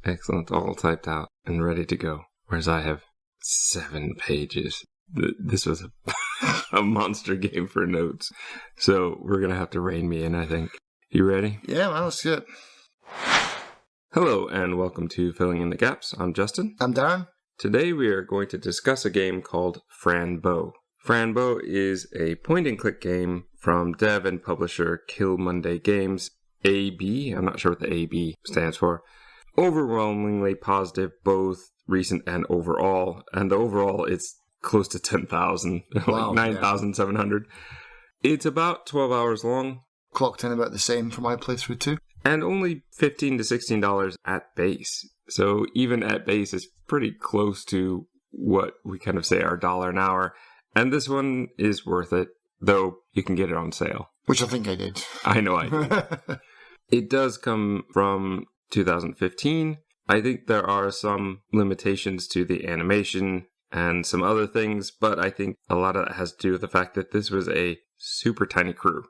Excellent. All typed out and ready to go. Whereas I have 7 pages. This was a monster game for notes. So we're going to have to rein me in, I think. You ready? Yeah, man, let's do it. Hello, and welcome to Filling in the Gaps. I'm Justin. I'm Darren. Today we are going to discuss a game called Fran. Fran is a point-and-click game from dev and publisher Killmonday Games, AB. I'm not sure what the AB stands for. Overwhelmingly positive, both recent and overall. And the overall, it's close to 10,000, Wow, like 9,700. It's about 12 hours long. Clocked in about the same for my playthrough too. And only $15 to $16 at base. So even at base, it's pretty close to what we kind of say our $1 an hour. And this one is worth it, though you can get it on sale. Which I think I did. I know I did. It does come from 2015. I think there are some limitations to the animation and some other things, but I think a lot of that has to do with the fact that this was a super tiny crew.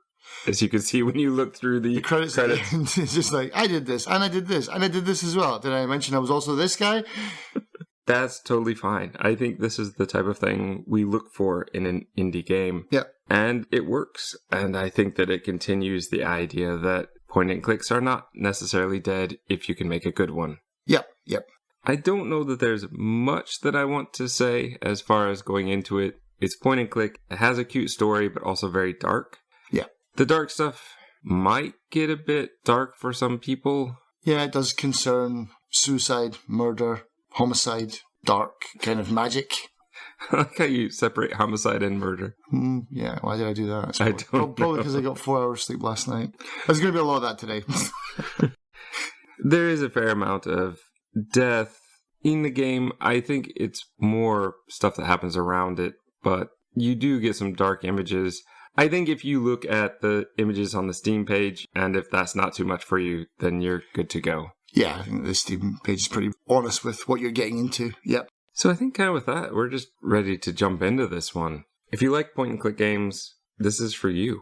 As you can see when you look through the credits. It's just like, I did this, and I did this, and I did this as well. Did I mention I was also this guy? That's totally fine. I think this is the type of thing we look for in an indie game. Yeah. And it works. And I think that it continues the idea that point and clicks are not necessarily dead if you can make a good one. Yep. I don't know that there's much that I want to say as far as going into it. It's point and click. It has a cute story, but also very dark. Yeah. The dark stuff might get a bit dark for some people. Yeah, it does concern suicide, murder, homicide, dark kind of magic. I like how you separate homicide and murder. Yeah, why did I do that? I don't know. Probably because I got 4 hours sleep last night. There's going to be a lot of that today. There is a fair amount of death in the game. I think it's more stuff that happens around it, but you do get some dark images. I think if you look at the images on the Steam page, and if that's not too much for you, then you're good to go. Yeah, I think the Steam page is pretty honest with what you're getting into. Yep. So I think kind of with that, we're just ready to jump into this one. If you like point-and-click games, this is for you.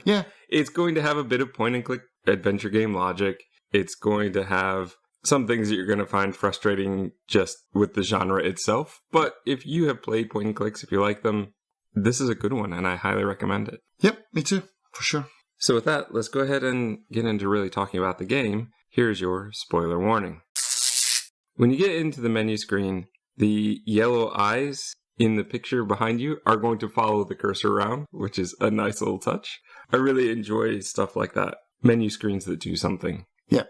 Yeah. It's going to have a bit of point-and-click adventure game logic. It's going to have some things that you're going to find frustrating just with the genre itself. But if you have played point-and-clicks, if you like them, this is a good one, and I highly recommend it. Yep, me too, for sure. So with that, let's go ahead and get into really talking about the game. Here's your spoiler warning. When you get into the menu screen, the yellow eyes in the picture behind you are going to follow the cursor around, which is a nice little touch. I really enjoy stuff like that. Menu screens that do something. Yep.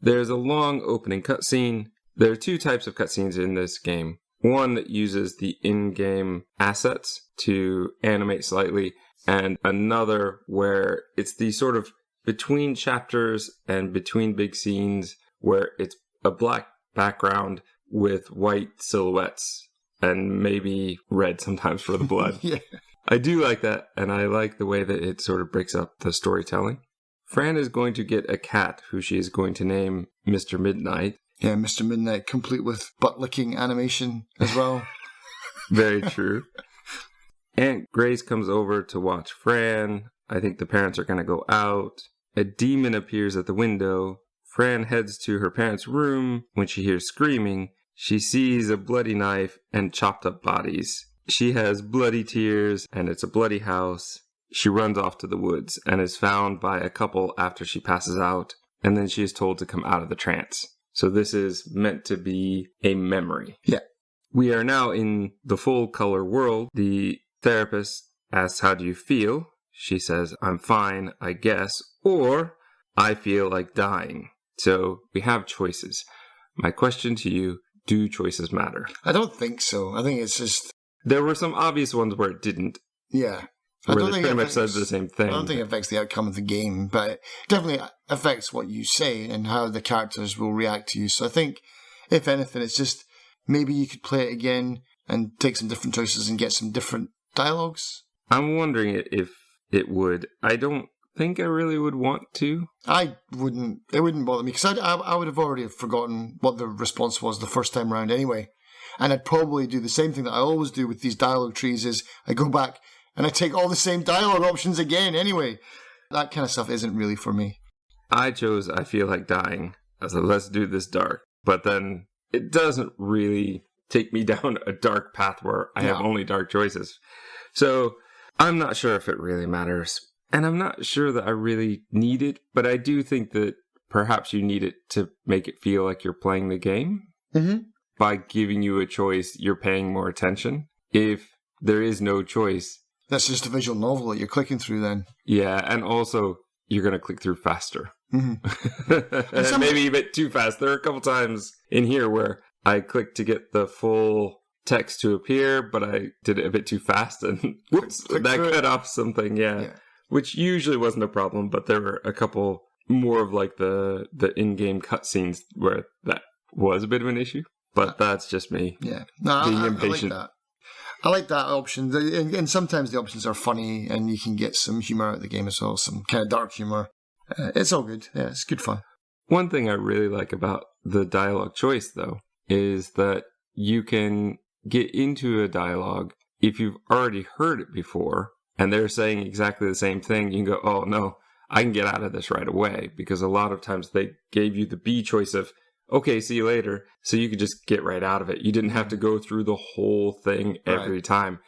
There's a long opening cutscene. There are 2 types of cutscenes in this game. One that uses the in-game assets to animate slightly, and another where it's the sort of between chapters and between big scenes where it's a black background with white silhouettes and maybe red sometimes for the blood. Yeah. I do like that, and I like the way that it sort of breaks up the storytelling. Fran is going to get a cat who she is going to name Mr. Midnight. Yeah, Mr. Midnight, complete with butt-licking animation as well. Very true. Aunt Grace comes over to watch Fran. I think the parents are going to go out. A demon appears at the window. Fran heads to her parents' room. When she hears screaming, she sees a bloody knife and chopped up bodies. She has bloody tears, and it's a bloody house. She runs off to the woods and is found by a couple after she passes out, and then she is told to come out of the trance. So this is meant to be a memory. Yeah. We are now in the full color world. The therapist asks, "How do you feel?" She says, "I'm fine, I guess," or "I feel like dying." So we have choices. My question to you, do choices matter? I don't think so. I think it's just... There were some obvious ones where it didn't. Yeah. Where they pretty much said the same thing. I don't think it affects the outcome of the game, but it definitely affects what you say and how the characters will react to you. So I think, if anything, it's just maybe you could play it again and take some different choices and get some different dialogues. I'm wondering if it would. I don't think I really would want to. I wouldn't. It wouldn't bother me because I would have already forgotten what the response was the first time around anyway. And I'd probably do the same thing that I always do with these dialogue trees is I go back and I take all the same dialogue options again anyway. That kind of stuff isn't really for me. I chose I Feel Like Dying. So let's do this dark. But then it doesn't really take me down a dark path where I have only dark choices. So I'm not sure if it really matters. And I'm not sure that I really need it, but I do think that perhaps you need it to make it feel like you're playing the game. Mm-hmm. By giving you a choice, you're paying more attention. If there is no choice... That's just a visual novel that you're clicking through then. Yeah, and also you're going to click through faster. Mm-hmm. And maybe a bit too fast. There are a couple times in here where I clicked to get the full text to appear, but I did it a bit too fast, and whoops, that cut off something, yeah. Which usually wasn't a problem, but there were a couple more of like the in-game cutscenes where that was a bit of an issue. But that's just me. Yeah. No, being impatient. I like that. I like that option. And sometimes the options are funny and you can get some humour out of the game as well, some kind of dark humour. It's all good. Yeah, it's good fun. One thing I really like about the dialogue choice, though, is that you can get into a dialogue if you've already heard it before and they're saying exactly the same thing. You can go, oh, no, I can get out of this right away. Because a lot of times they gave you the B choice of, okay, see you later. So you could just get right out of it. You didn't have to go through the whole thing every time.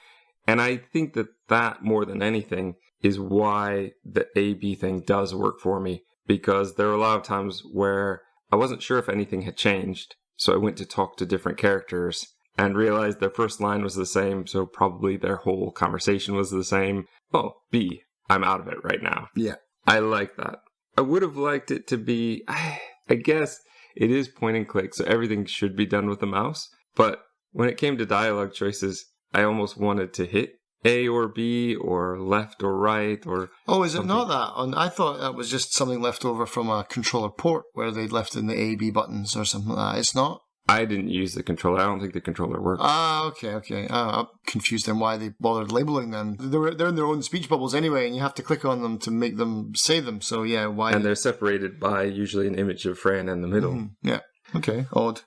And I think that more than anything is why the A-B thing does work for me. Because there are a lot of times where I wasn't sure if anything had changed. So I went to talk to different characters and realized their first line was the same. So probably their whole conversation was the same. Oh, B, I'm out of it right now. Yeah. I like that. I would have liked it to be, I guess... It is point and click, so everything should be done with the mouse. But when it came to dialogue choices, I almost wanted to hit A or B or left or right or... Oh, is it not that? I thought that was just something left over from a controller port where they'd left in the A, B buttons or something like that. It's not? I didn't use the controller. I don't think the controller works. Ah, okay. I'm confused on why they bothered labeling them. They're in their own speech bubbles anyway, and you have to click on them to make them say them. So yeah, why? And they're separated by usually an image of Fran in the middle. Mm-hmm. Yeah. Okay. Odd.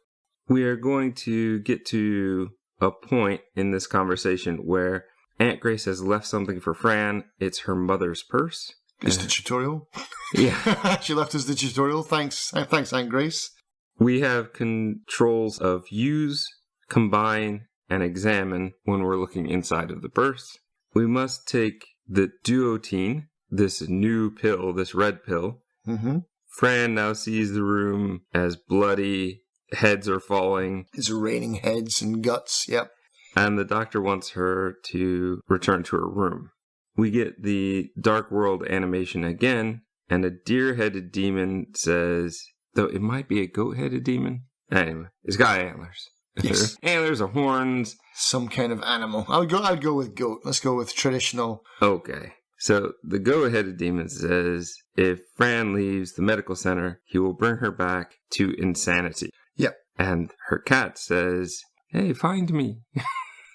We are going to get to a point in this conversation where Aunt Grace has left something for Fran. It's her mother's purse. It's the tutorial. Yeah. She left us the tutorial. Thanks, Aunt Grace. We have controls of use, combine, and examine when we're looking inside of the purse. We must take the duotine, this new pill, this red pill. Mm-hmm. Fran now sees the room as bloody, heads are falling. It's raining heads and guts, yep. And the doctor wants her to return to her room. We get the Dark World animation again, and a deer-headed demon says... Though it might be a goat-headed demon. Anyway, it's got antlers. Yes. Antlers or horns. Some kind of animal. I'd go with goat. Let's go with traditional. Okay. So the goat-headed demon says if Fran leaves the medical center, he will bring her back to insanity. Yep. And her cat says, hey, find me.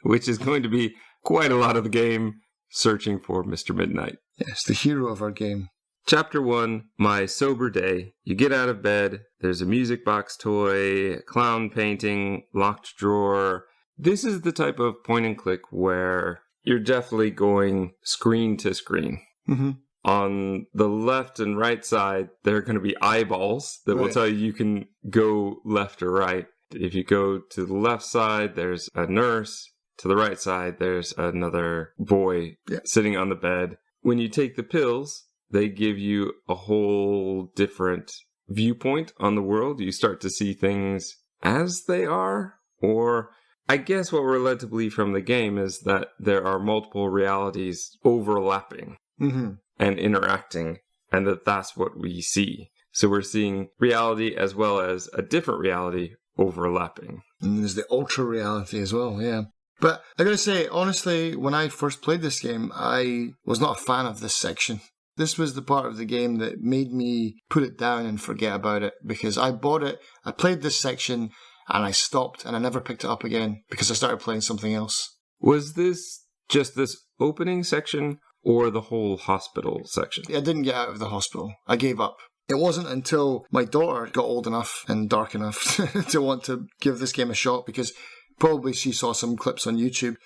Which is going to be quite a lot of the game searching for Mr. Midnight. Yes, the hero of our game. Chapter 1, My Sober Day. You get out of bed, there's a music box toy, a clown painting, locked drawer. This is the type of point and click where you're definitely going screen to screen. Mm-hmm. On the left and right side, there are going to be eyeballs that will tell you can go left or right. If you go to the left side, there's a nurse. To the right side, there's another boy sitting on the bed. When you take the pills... They give you a whole different viewpoint on the world. You start to see things as they are. Or I guess what we're led to believe from the game is that there are multiple realities overlapping and interacting. And that's what we see. So we're seeing reality as well as a different reality overlapping. And there's the ultra reality as well, yeah. But I gotta say, honestly, when I first played this game, I was not a fan of this section. This was the part of the game that made me put it down and forget about it because I bought it, I played this section, and I stopped and I never picked it up again because I started playing something else. Was this just this opening section or the whole hospital section? I didn't get out of the hospital. I gave up. It wasn't until my daughter got old enough and dark enough to want to give this game a shot because probably she saw some clips on YouTube.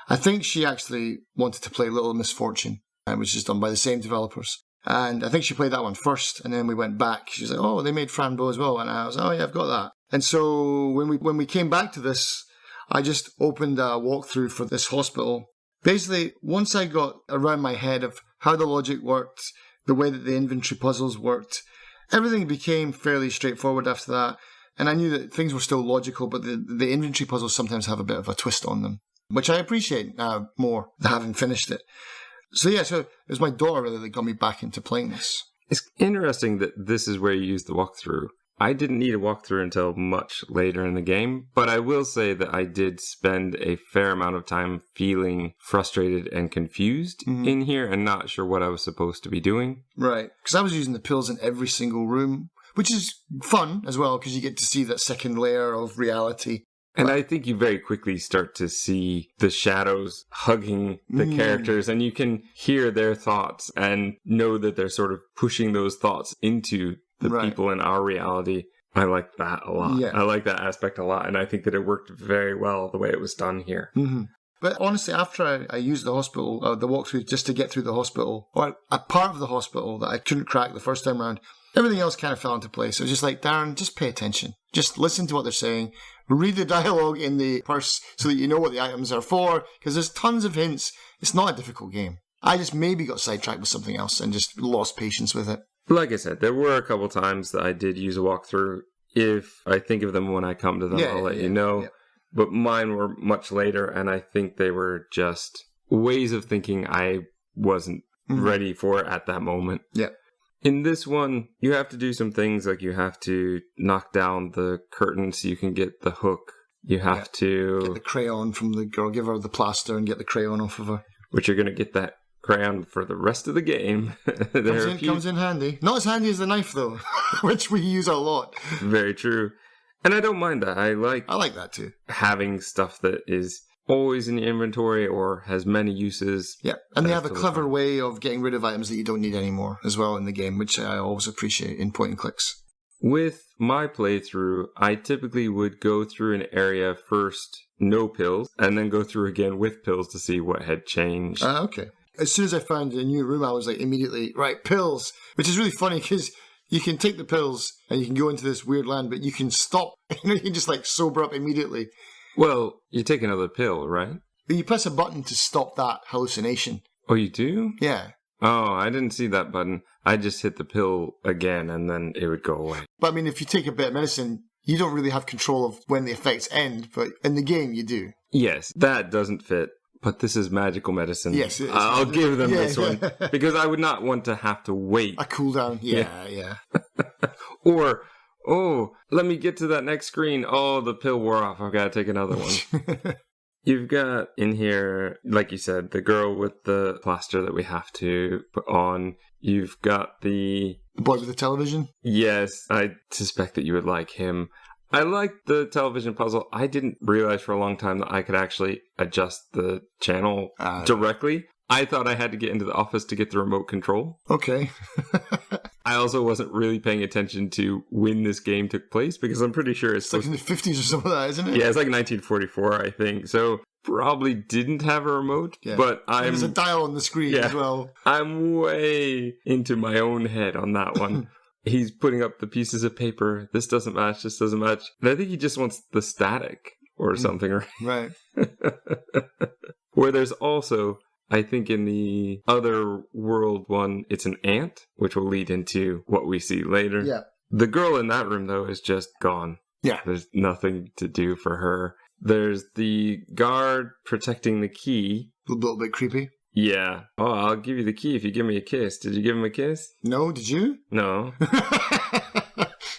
I think she actually wanted to play Little Misfortune. Which is done by the same developers. And I think she played that one first, and then we went back. She's like, oh, they made Fran Bow as well. And I was, oh, yeah, I've got that. And so when we came back to this, I just opened a walkthrough for this hospital. Basically, once I got around my head of how the logic worked, the way that the inventory puzzles worked, everything became fairly straightforward after that. And I knew that things were still logical, but the inventory puzzles sometimes have a bit of a twist on them, which I appreciate now more, having finished it. So it was my daughter really that got me back into playing this. It's interesting that this is where you use the walkthrough. I didn't need a walkthrough until much later in the game, but I will say that I did spend a fair amount of time feeling frustrated and confused in here and not sure what I was supposed to be doing. Right, because I was using the pills in every single room, which is fun as well because you get to see that second layer of reality. And I think you very quickly start to see the shadows hugging the characters, and you can hear their thoughts and know that they're sort of pushing those thoughts into the people in our reality. I like that a lot. Yeah. I like that aspect a lot, and I think that it worked very well the way it was done here. Mm-hmm. But honestly, after I used the hospital, the walkthrough just to get through the hospital, or a part of the hospital that I couldn't crack the first time around, everything else kind of fell into place. So it was just like, Darren, just pay attention. Just listen to what they're saying. Read the dialogue in the purse so that you know what the items are for, because there's tons of hints. It's not a difficult game. I just maybe got sidetracked with something else and just lost patience with it. Like I said, there were a couple times that I did use a walkthrough. If I think of them when I come to them, I'll let you know. Yeah. But mine were much later, and I think they were just ways of thinking I wasn't ready for at that moment. Yeah. In this one, you have to do some things, like you have to knock down the curtain so you can get the hook. You have to get the crayon from the girl, give her the plaster and get the crayon off of her. Which you're going to get that crayon for the rest of the game. Comes in handy. Not as handy as the knife, though, which we use a lot. Very true. And I don't mind that. I like that too. Having stuff that is always in your inventory or has many uses. Yeah, and they have a clever way of getting rid of items that you don't need anymore as well in the game, which I always appreciate in point and clicks. With my playthrough, I typically would go through an area first, no pills, and then go through again with pills to see what had changed. Okay. As soon as I found a new room, I was like immediately, right, pills, which is really funny because you can take the pills and you can go into this weird land, but you can stop. You can just like sober up immediately. Well, you take another pill, right? But you press a button to stop that hallucination. Oh, you do? Yeah. Oh, I didn't see that button. I just hit the pill again and then it would go away. But I mean, if you take a bit of medicine, you don't really have control of when the effects end, but in the game you do. Yes, that doesn't fit. But this is magical medicine. Yes, it is. I'll give them this one. Because I would not want to have to wait. A cooldown. Yeah. Or, oh, let me get to that next screen. Oh, the pill wore off. I've got to take another one. You've got in here, like you said, the girl with the plaster that we have to put on. You've got the boy with the television? Yes, I suspect that you would like him. I like the television puzzle. I didn't realize for a long time that I could actually adjust the channel directly. I thought I had to get into the office to get the remote control. Okay. I also wasn't really paying attention to when this game took place because I'm pretty sure it's like in the 50s or something like that, isn't it? Yeah, it's like 1944, I think. So probably didn't have a remote, but there's a dial on the screen as well. I'm way into my own head on that one. He's putting up the pieces of paper. This doesn't match. This doesn't match. And I think he just wants the static or something, right? Where there's also, I think in the other world one, it's an ant, which will lead into what we see later. Yeah. The girl in that room, though, is just gone. Yeah. There's nothing to do for her. There's the guard protecting the key. A little bit creepy. Yeah. Oh, I'll give you the key if you give me a kiss. Did you give him a kiss? No, did you? No.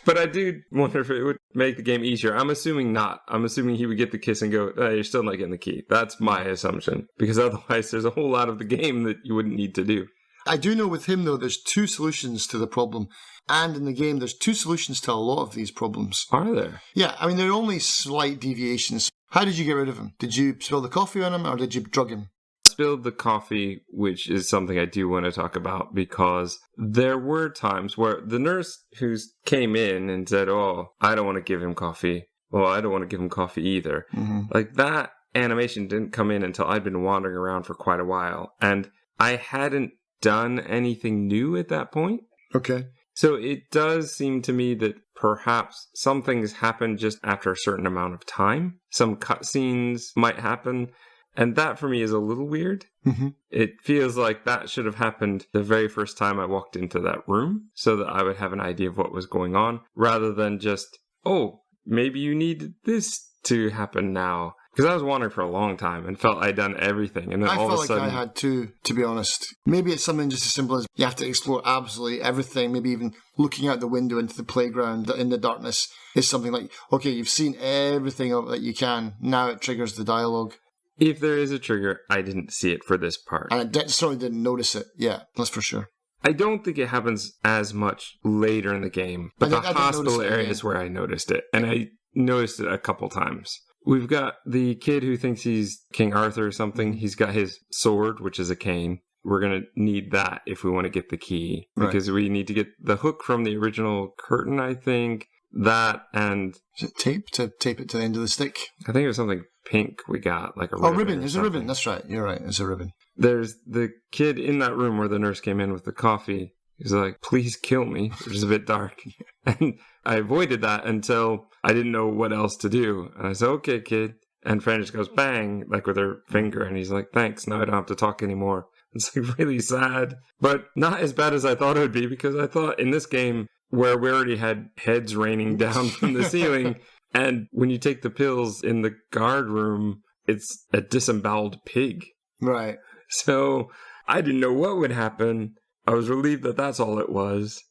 But I do wonder if it would make the game easier. I'm assuming not. I'm assuming he would get the kiss and go, you're still not getting the key. That's my assumption. Because otherwise there's a whole lot of the game that you wouldn't need to do. I do know with him, though, there's two solutions to the problem. And in the game, there's two solutions to a lot of these problems. Are there? Yeah, I mean, there are only slight deviations. How did you get rid of him? Did you spill the coffee on him or did you drug him? Spilled the coffee, which is something I do want to talk about because there were times where the nurse who came in and said, oh, I don't want to give him coffee. Well, I don't want to give him coffee either. Mm-hmm. Like that animation didn't come in until I'd been wandering around for quite a while. And I hadn't done anything new at that point. Okay. So it does seem to me that perhaps some things happen just after a certain amount of time. Some cutscenes might happen. And that for me is a little weird. Mm-hmm. It feels like that should have happened the very first time I walked into that room so that I would have an idea of what was going on rather than just, oh, maybe you need this to happen now. Because I was wandering for a long time and felt I'd done everything. And then I all felt of a sudden, like I had to be honest. Maybe it's something just as simple as you have to explore absolutely everything. Maybe even looking out the window into the playground in the darkness is something like, okay, you've seen everything of that you can. Now it triggers the dialogue. If there is a trigger, I didn't see it for this part. And I certainly didn't notice it. Yeah, that's for sure. I don't think it happens as much later in the game. But the hospital area is where I noticed it. And I noticed it a couple times. We've got the kid who thinks he's King Arthur or something. He's got his sword, which is a cane. We're going to need that if we want to get the key. Because we need to get the hook from the original curtain, I think. That and... Is it tape? To tape it to the end of the stick? I think it was something pink we got, like a ribbon. Oh, ribbon. There's a ribbon. That's right. You're right. There's a ribbon. There's the kid in that room where the nurse came in with the coffee. He's like, please kill me, which is a bit dark. And I avoided that until I didn't know what else to do. And I said, okay, kid. And Fran just goes, bang, like with her finger. And he's like, thanks, now I don't have to talk anymore. It's like really sad, but not as bad as I thought it would be, because I thought in this game where we already had heads raining down from the ceiling, and when you take the pills in the guard room, it's a disemboweled pig. Right. So I didn't know what would happen. I was relieved that that's all it was.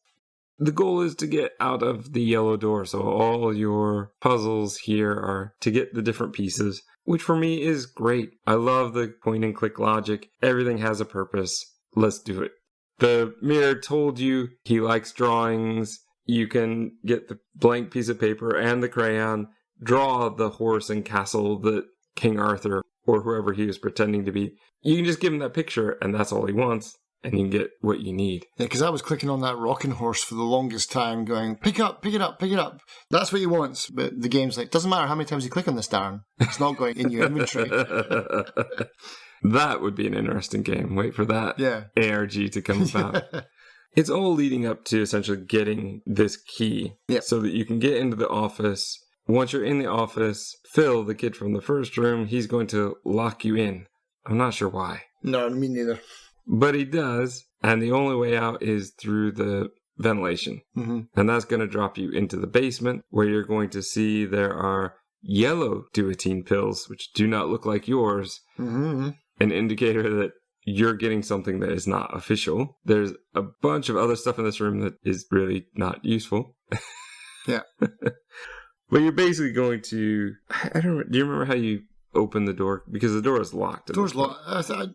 The goal is to get out of the yellow door, so all your puzzles here are to get the different pieces, which for me is great. I love the point and click logic. Everything has a purpose. Let's do it. The mirror told you he likes drawings. You can get the blank piece of paper and the crayon, draw the horse and castle that King Arthur or whoever he was pretending to be. You can just give him that picture and that's all he wants. And you can get what you need. Yeah, because I was clicking on that rocking horse for the longest time, going, pick it up, pick it up, pick it up. That's what he wants. But the game's like, doesn't matter how many times you click on this, Darren. It's not going in your inventory. That would be an interesting game. Wait for that ARG to come about. It's all leading up to essentially getting this key so that you can get into the office. Once you're in the office, Phil, the kid from the first room, he's going to lock you in. I'm not sure why. No, me neither. But he does, and the only way out is through the ventilation. Mm-hmm. And that's going to drop you into the basement, where you're going to see there are yellow duotine pills, which do not look like yours. Mm-hmm. An indicator that you're getting something that is not official. There's a bunch of other stuff in this room that is really not useful. Yeah. But you're basically going to... I don't know. Do you remember how you open the door? Because the door is locked. The door's locked.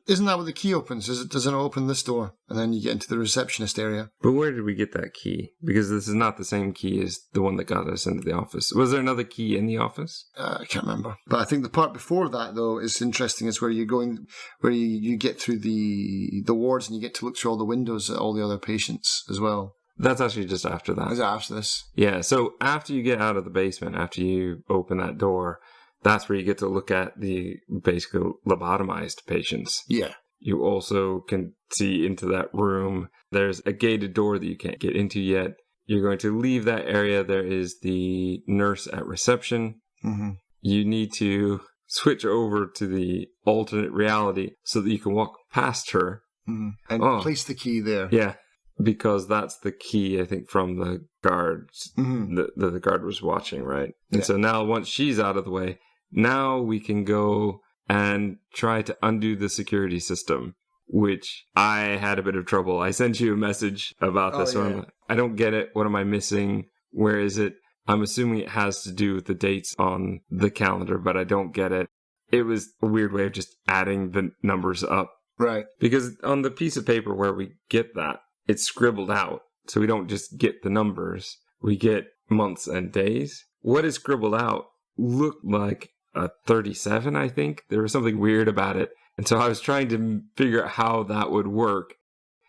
Isn't that what the key opens? Doesn't it open this door? And then you get into the receptionist area. But where did we get that key? Because this is not the same key as the one that got us into the office. Was there another key in the office? I can't remember. But I think the part before that, though, is interesting. Is where you're going, where you get through the wards and you get to look through all the windows at all the other patients as well. That's actually just after that. Is it after this? Yeah, so after you get out of the basement, after you open that door, that's where you get to look at the basically lobotomized patients. Yeah. You also can see into that room. There's a gated door that you can't get into yet. You're going to leave that area. There is the nurse at reception. Mm-hmm. You need to switch over to the alternate reality so that you can walk past her. Mm-hmm. And place the key there. Yeah. Because that's the key, I think, from the guards that the guard was watching, right? And so now once she's out of the way, now we can go and try to undo the security system, which I had a bit of trouble. I sent you a message about this one. I don't get it. What am I missing? Where is it? I'm assuming it has to do with the dates on the calendar, but I don't get it. It was a weird way of just adding the numbers up. Right. Because on the piece of paper where we get that, it's scribbled out. So we don't just get the numbers. We get months and days. What is scribbled out looked like a 37, I think. There was something weird about it. And so I was trying to figure out how that would work.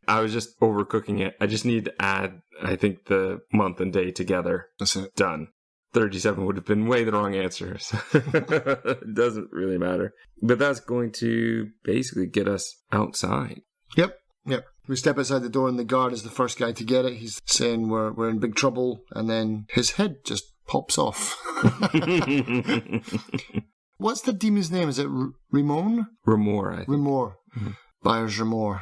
I was just overcooking it. I just need to add, I think, the month and day together. That's it. Done. 37 would have been way the wrong answer. So it doesn't really matter. But that's going to basically get us outside. Yep. We step outside the door and the guard is the first guy to get it. He's saying we're in big trouble, and then his head just pops off. What's the demon's name? Is it Ramon? Remor, I think. Remor. Mm-hmm. Buyer's remor.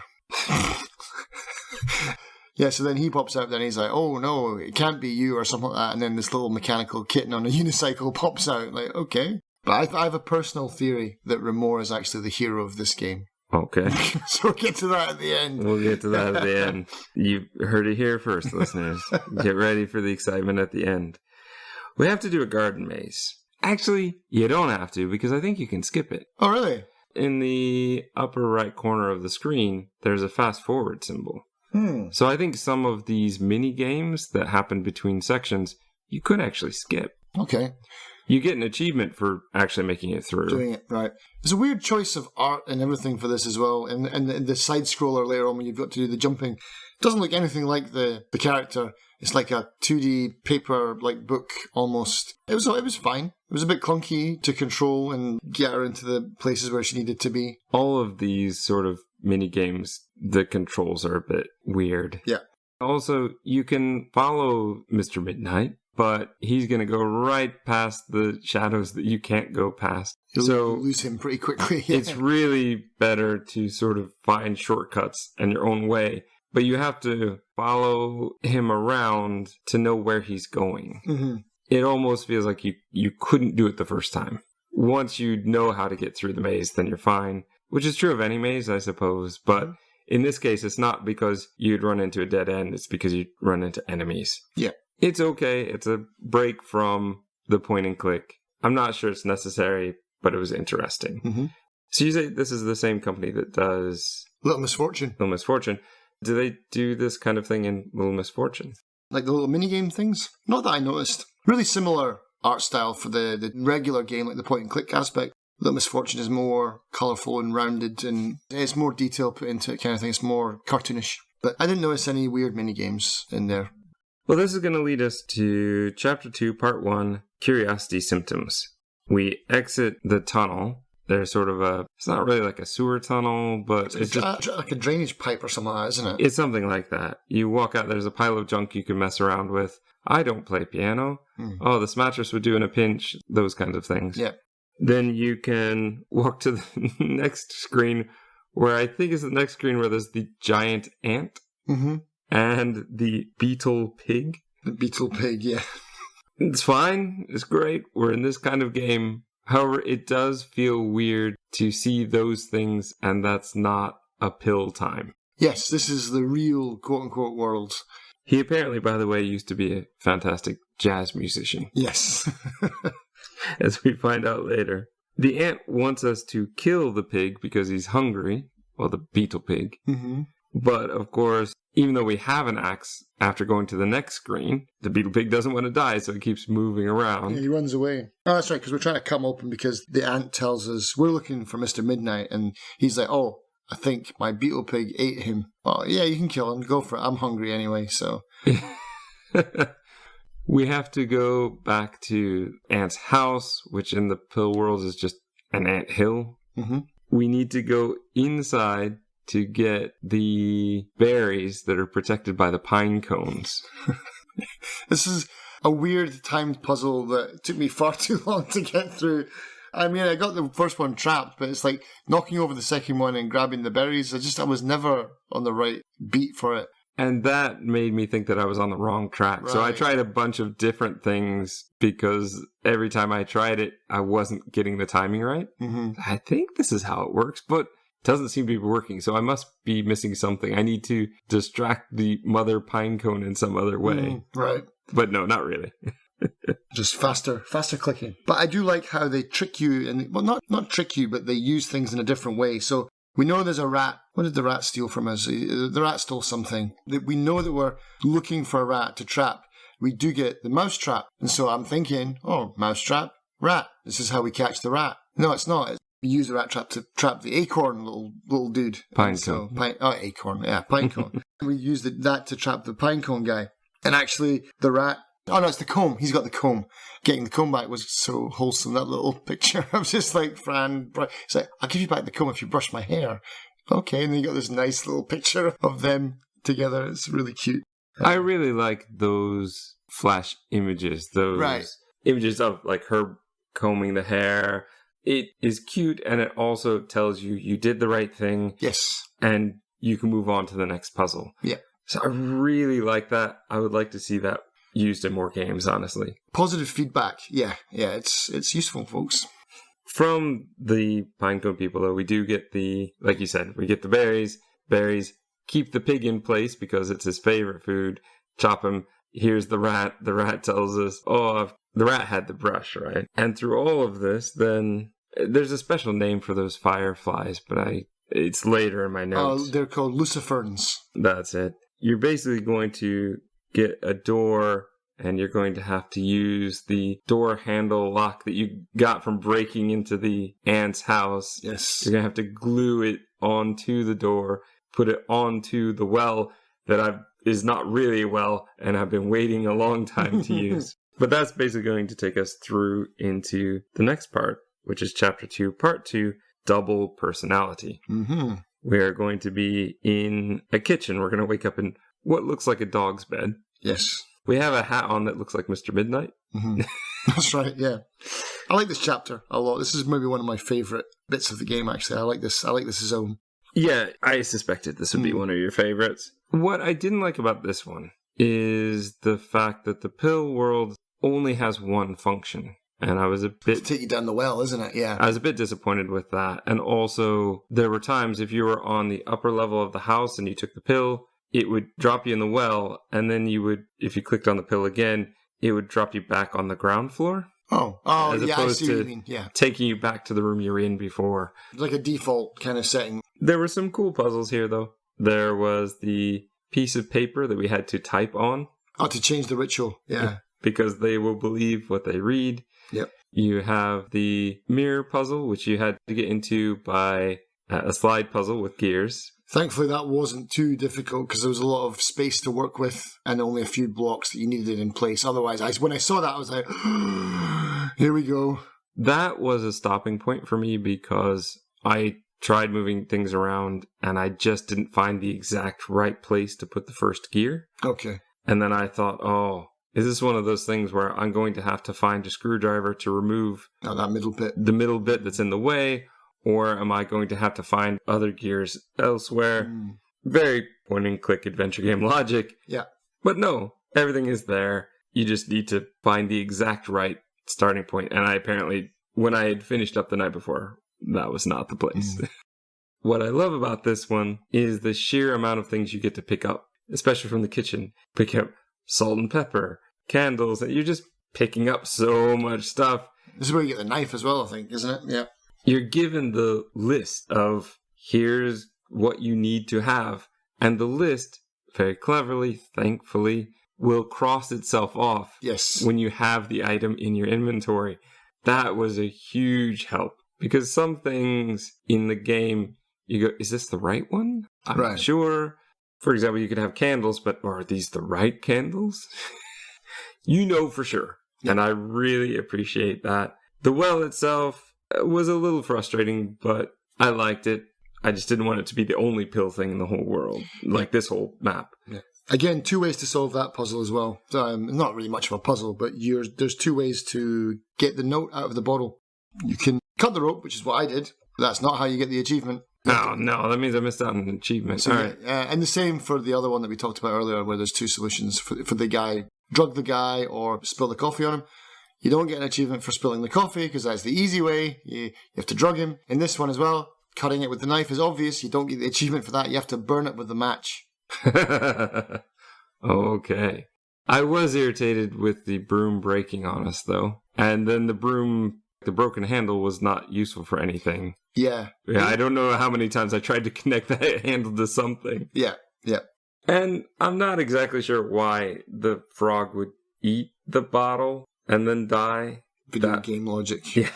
Yeah, so then he pops out there and he's like, oh no, it can't be you or something like that. And then this little mechanical kitten on a unicycle pops out. Like, okay. But I have a personal theory that Remor is actually the hero of this game. Okay. So we'll get to that at the end. We'll get to that at the end. You heard it here first, listeners. Get ready for the excitement at the end. We have to do a garden maze. Actually, you don't have to, because I think you can skip it. Oh, really? In the upper right corner of the screen, there's a fast forward symbol. So I think some of these mini games that happen between sections, you could actually skip. Okay. You get an achievement for actually making it through. Doing it, right. There's a weird choice of art and everything for this as well. And the side-scroller later on when you've got to do the jumping, it doesn't look anything like the character. It's like a 2D paper like book almost. It was fine. It was a bit clunky to control and get her into the places where she needed to be. All of these sort of mini games, the controls are a bit weird. Yeah. Also, you can follow Mr. Midnight, but he's going to go right past the shadows that you can't go past. You'll lose him pretty quickly. Yeah. It's really better to sort of find shortcuts and your own way. But you have to follow him around to know where he's going. Mm-hmm. It almost feels like you couldn't do it the first time. Once you know how to get through the maze, then you're fine. Which is true of any maze, I suppose. But in this case, it's not because you'd run into a dead end. It's because you'd run into enemies. Yeah. It's okay. It's a break from the point and click. I'm not sure it's necessary, but it was interesting. Mm-hmm. So you say this is the same company that does... Little Misfortune. Little Misfortune. Do they do this kind of thing in Little Misfortune? Like the little minigame things? Not that I noticed. Really similar art style for the regular game, like the point and click aspect. Little Misfortune is more colourful and rounded, and it's more detail put into it kind of thing. It's more cartoonish. But I didn't notice any weird minigames in there. Well, this is going to lead us to Chapter 2, Part 1, Curiosity Symptoms. We exit the tunnel. There's sort of it's not really like a sewer tunnel, but it's just... like a drainage pipe or something like that, isn't it? It's something like that. You walk out, there's a pile of junk you can mess around with. I don't play piano. Oh, this mattress would do in a pinch. Those kinds of things. Yeah. Then you can walk to the next screen, where I think is the next screen where there's the giant ant and the beetle pig. The beetle pig, yeah. It's fine. It's great. We're in this kind of game. However, it does feel weird to see those things, and that's not a pill time. Yes, this is the real quote-unquote world. He apparently, by the way, used to be a fantastic jazz musician. Yes. As we find out later. The ant wants us to kill the pig because he's hungry. Well, the beetle pig. Mm-hmm. But, of course, even though we have an axe, after going to the next screen, the beetle pig doesn't want to die, so he keeps moving around. Yeah, he runs away. Oh, that's right, because we're trying to cut him open because the ant tells us we're looking for Mr. Midnight, and he's like, oh, I think my beetle pig ate him. Oh, yeah, you can kill him. Go for it. I'm hungry anyway, so... We have to go back to Ant's house, which in the pill world is just an ant hill. Mm-hmm. We need to go inside to get the berries that are protected by the pine cones. This is a weird timed puzzle that took me far too long to get through. I mean, I got the first one trapped, but it's like knocking over the second one and grabbing the berries. I was never on the right beat for it. And that made me think that I was on the wrong track. Right. So I tried a bunch of different things because every time I tried it, I wasn't getting the timing right. Mm-hmm. I think this is how it works, but it doesn't seem to be working. So I must be missing something. I need to distract the mother pine cone in some other way. Right. But no, not really. Just faster clicking. But I do like how they trick you, and well, not trick you, but they use things in a different way. So we know there's a rat. What did the rat steal from us? The rat stole something. We know that we're looking for a rat to trap. We do get the mouse trap. And so I'm thinking, oh, mouse trap, rat. This is how we catch the rat. No, it's not. We use the rat trap to trap the acorn little dude. Pine cone. Acorn. Yeah, pine cone. We use that to trap the pine cone guy. And actually, the rat... Oh, no, it's the comb. He's got the comb. Getting the comb back was so wholesome, that little picture. I was just like, Fran, it's like, I'll give you back the comb if you brush my hair. Okay, and then you got this nice little picture of them together. It's really cute. I really like those flash images, those images of like her combing the hair. It is cute, and it also tells you did the right thing. Yes. And you can move on to the next puzzle. Yeah. So I really like that. I would like to see that used in more games, honestly. Positive feedback. Yeah, it's useful, folks. From the Pinecone people, though, we do get like you said, we get the berries. Berries, keep the pig in place because it's his favorite food. Chop him. Here's the rat. The rat tells us, the rat had the brush, right? And through all of this, then there's a special name for those fireflies, but it's later in my notes. They're called luciferns. That's it. You're basically going to get a door, and you're going to have to use the door handle lock that you got from breaking into the ant's house. Yes. You're going to have to glue it onto the door, put it onto the well that is not really a well, and I've been waiting a long time to use. But that's basically going to take us through into the next part, which is Chapter 2, Part 2, Double Personality. Mm-hmm. We are going to be in a kitchen. We're going to wake up in what looks like a dog's bed. Yes. We have a hat on that looks like Mr. Midnight. Mm-hmm. That's right, yeah. I like this chapter a lot. This is maybe one of my favourite bits of the game, actually. I like this zone. Yeah, I suspected this would be one of your favorites. What I didn't like about this one is the fact that the pill world only has one function. And I was a bit... To take you down the well, isn't it? Yeah. I was a bit disappointed with that. And also, there were times if you were on the upper level of the house and you took the pill, it would drop you in the well. And then you would, if you clicked on the pill again, it would drop you back on the ground floor. Oh, yeah, I see what you mean. Yeah. Taking you back to the room you were in before. It's like a default kind of setting. There were some cool puzzles here, though. There was the piece of paper that we had to type on. Oh, to change the ritual. Yeah. Because they will believe what they read. Yep. You have the mirror puzzle, which you had to get into by a slide puzzle with gears. Thankfully, that wasn't too difficult because there was a lot of space to work with and only a few blocks that you needed in place. Otherwise, when I saw that, I was like, here we go. That was a stopping point for me because I tried moving things around and I just didn't find the exact right place to put the first gear. Okay. And then I thought, is this one of those things where I'm going to have to find a screwdriver to remove that middle bit, the middle bit that's in the way, or am I going to have to find other gears elsewhere? Very point-and-click adventure game logic. Yeah. But no, everything is there. You just need to find the exact right starting point. And I apparently, when I had finished up the night before, that was not the place. What I love about this one is the sheer amount of things you get to pick up, especially from the kitchen. Pick up salt and pepper, candles, and you're just picking up so much stuff. This is where you get the knife as well, I think, isn't it? Yeah. You're given the list of here's what you need to have. And the list, very cleverly, thankfully, will cross itself off. Yes. When you have the item in your inventory. That was a huge help. Because some things in the game, you go, is this the right one? I'm not sure. For example, you could have candles, but are these the right candles? You know for sure. Yeah. And I really appreciate that. The well itself was a little frustrating, but I liked it. I just didn't want it to be the only pill thing in the whole world, like this whole map. Yeah. Again, 2 ways to solve that puzzle as well. Not really much of a puzzle, but there's 2 ways to get the note out of the bottle. You can cut the rope, which is what I did. But that's not how you get the achievement. No, that means I missed out on an achievement. So, all right. And the same for the other one that we talked about earlier, where there's 2 solutions for the guy. Drug the guy or spill the coffee on him. You don't get an achievement for spilling the coffee because that's the easy way. You have to drug him. In this one as well, cutting it with the knife is obvious. You don't get the achievement for that. You have to burn it with the match. Okay. I was irritated with the broom breaking on us, though. And then the broken handle was not useful for anything. Yeah. I don't know how many times I tried to connect that handle to something. Yeah. And I'm not exactly sure why the frog would eat the bottle and then die. Video game logic. Yeah.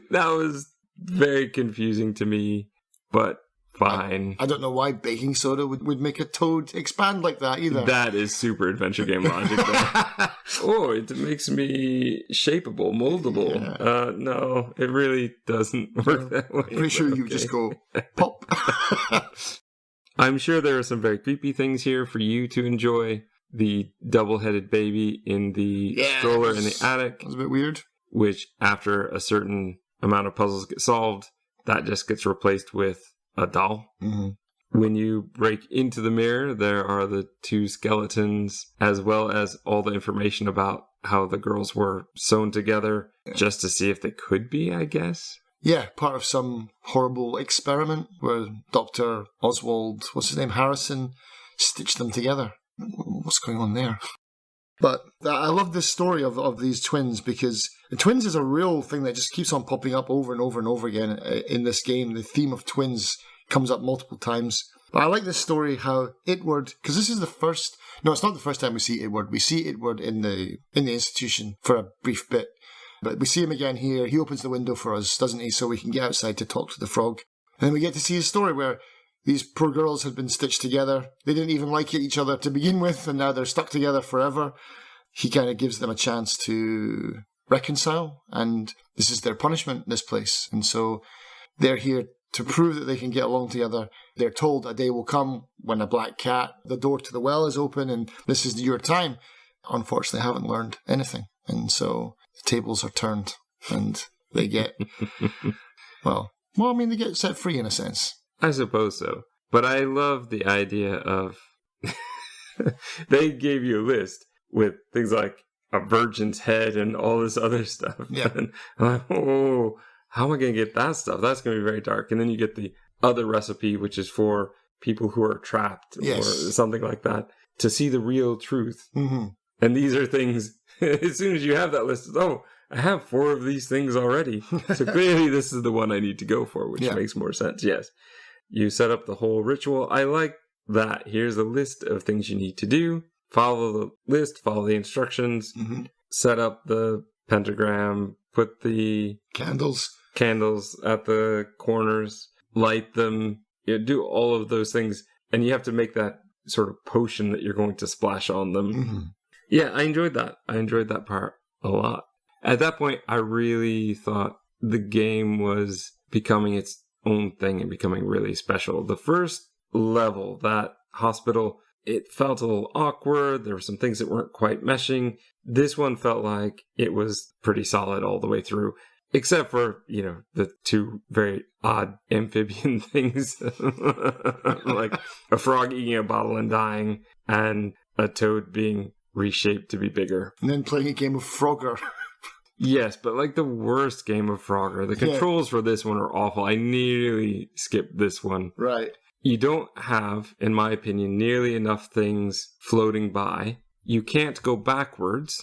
That was very confusing to me, but fine. I don't know why baking soda would make a toad expand like that either. That is super adventure game logic, though. It makes me shapeable, moldable. Yeah. No, it really doesn't work that way. Pretty sure you just go pop. I'm sure there are some very creepy things here for you to enjoy. The double-headed baby in the stroller in the attic. That was a bit weird. Which, after a certain amount of puzzles get solved, that just gets replaced with a doll. Mm-hmm. When you break into the mirror, there are the two skeletons, as well as all the information about how the girls were sewn together, just to see if they could be, I guess. Yeah, part of some horrible experiment where Dr. Oswald, what's his name, Harrison, stitched them together. What's going on there? But I love this story of these twins, because twins is a real thing that just keeps on popping up over and over and over again in this game. The theme of twins comes up multiple times. But I like this story, how Edward, because this is the first, no, it's not the first time we see Edward. We see Edward in the institution for a brief bit. But we see him again here. He opens the window for us, doesn't he? So we can get outside to talk to the frog. And then we get to see his story where these poor girls had been stitched together. They didn't even like each other to begin with, and now they're stuck together forever. He kind of gives them a chance to reconcile, and this is their punishment, this place. And so they're here to prove that they can get along together. They're told a day will come when a black cat, the door to the well is open, and this is your time. Unfortunately, haven't learned anything. And so the tables are turned, and they get, well, I mean, they get set free in a sense. I suppose so. But I love the idea of they gave you a list with things like a virgin's head and all this other stuff. Yeah. And I'm like, oh, how am I going to get that stuff? That's going to be very dark. And then you get the other recipe, which is for people who are trapped or something like that, to see the real truth. Mm-hmm. And these are things, as soon as you have that list, I have 4 of these things already. So clearly this is the one I need to go for, which makes more sense. Yes. You set up the whole ritual. I like that. Here's a list of things you need to do. Follow the list, follow the instructions, set up the pentagram, put the candles at the corners, light them, do all of those things. And you have to make that sort of potion that you're going to splash on them. Mm-hmm. Yeah, I enjoyed that. I enjoyed that part a lot. At that point, I really thought the game was becoming its own thing and becoming really special. The first level, that hospital, it felt a little awkward. There were some things that weren't quite meshing. This one felt like it was pretty solid all the way through, except for, the 2 very odd amphibian things, like a frog eating a bottle and dying, and a toad being reshaped to be bigger. And then playing a game of Frogger. Yes, but like the worst game of Frogger. The controls for this one are awful. I nearly skipped this one. Right. You don't have, in my opinion, nearly enough things floating by. You can't go backwards.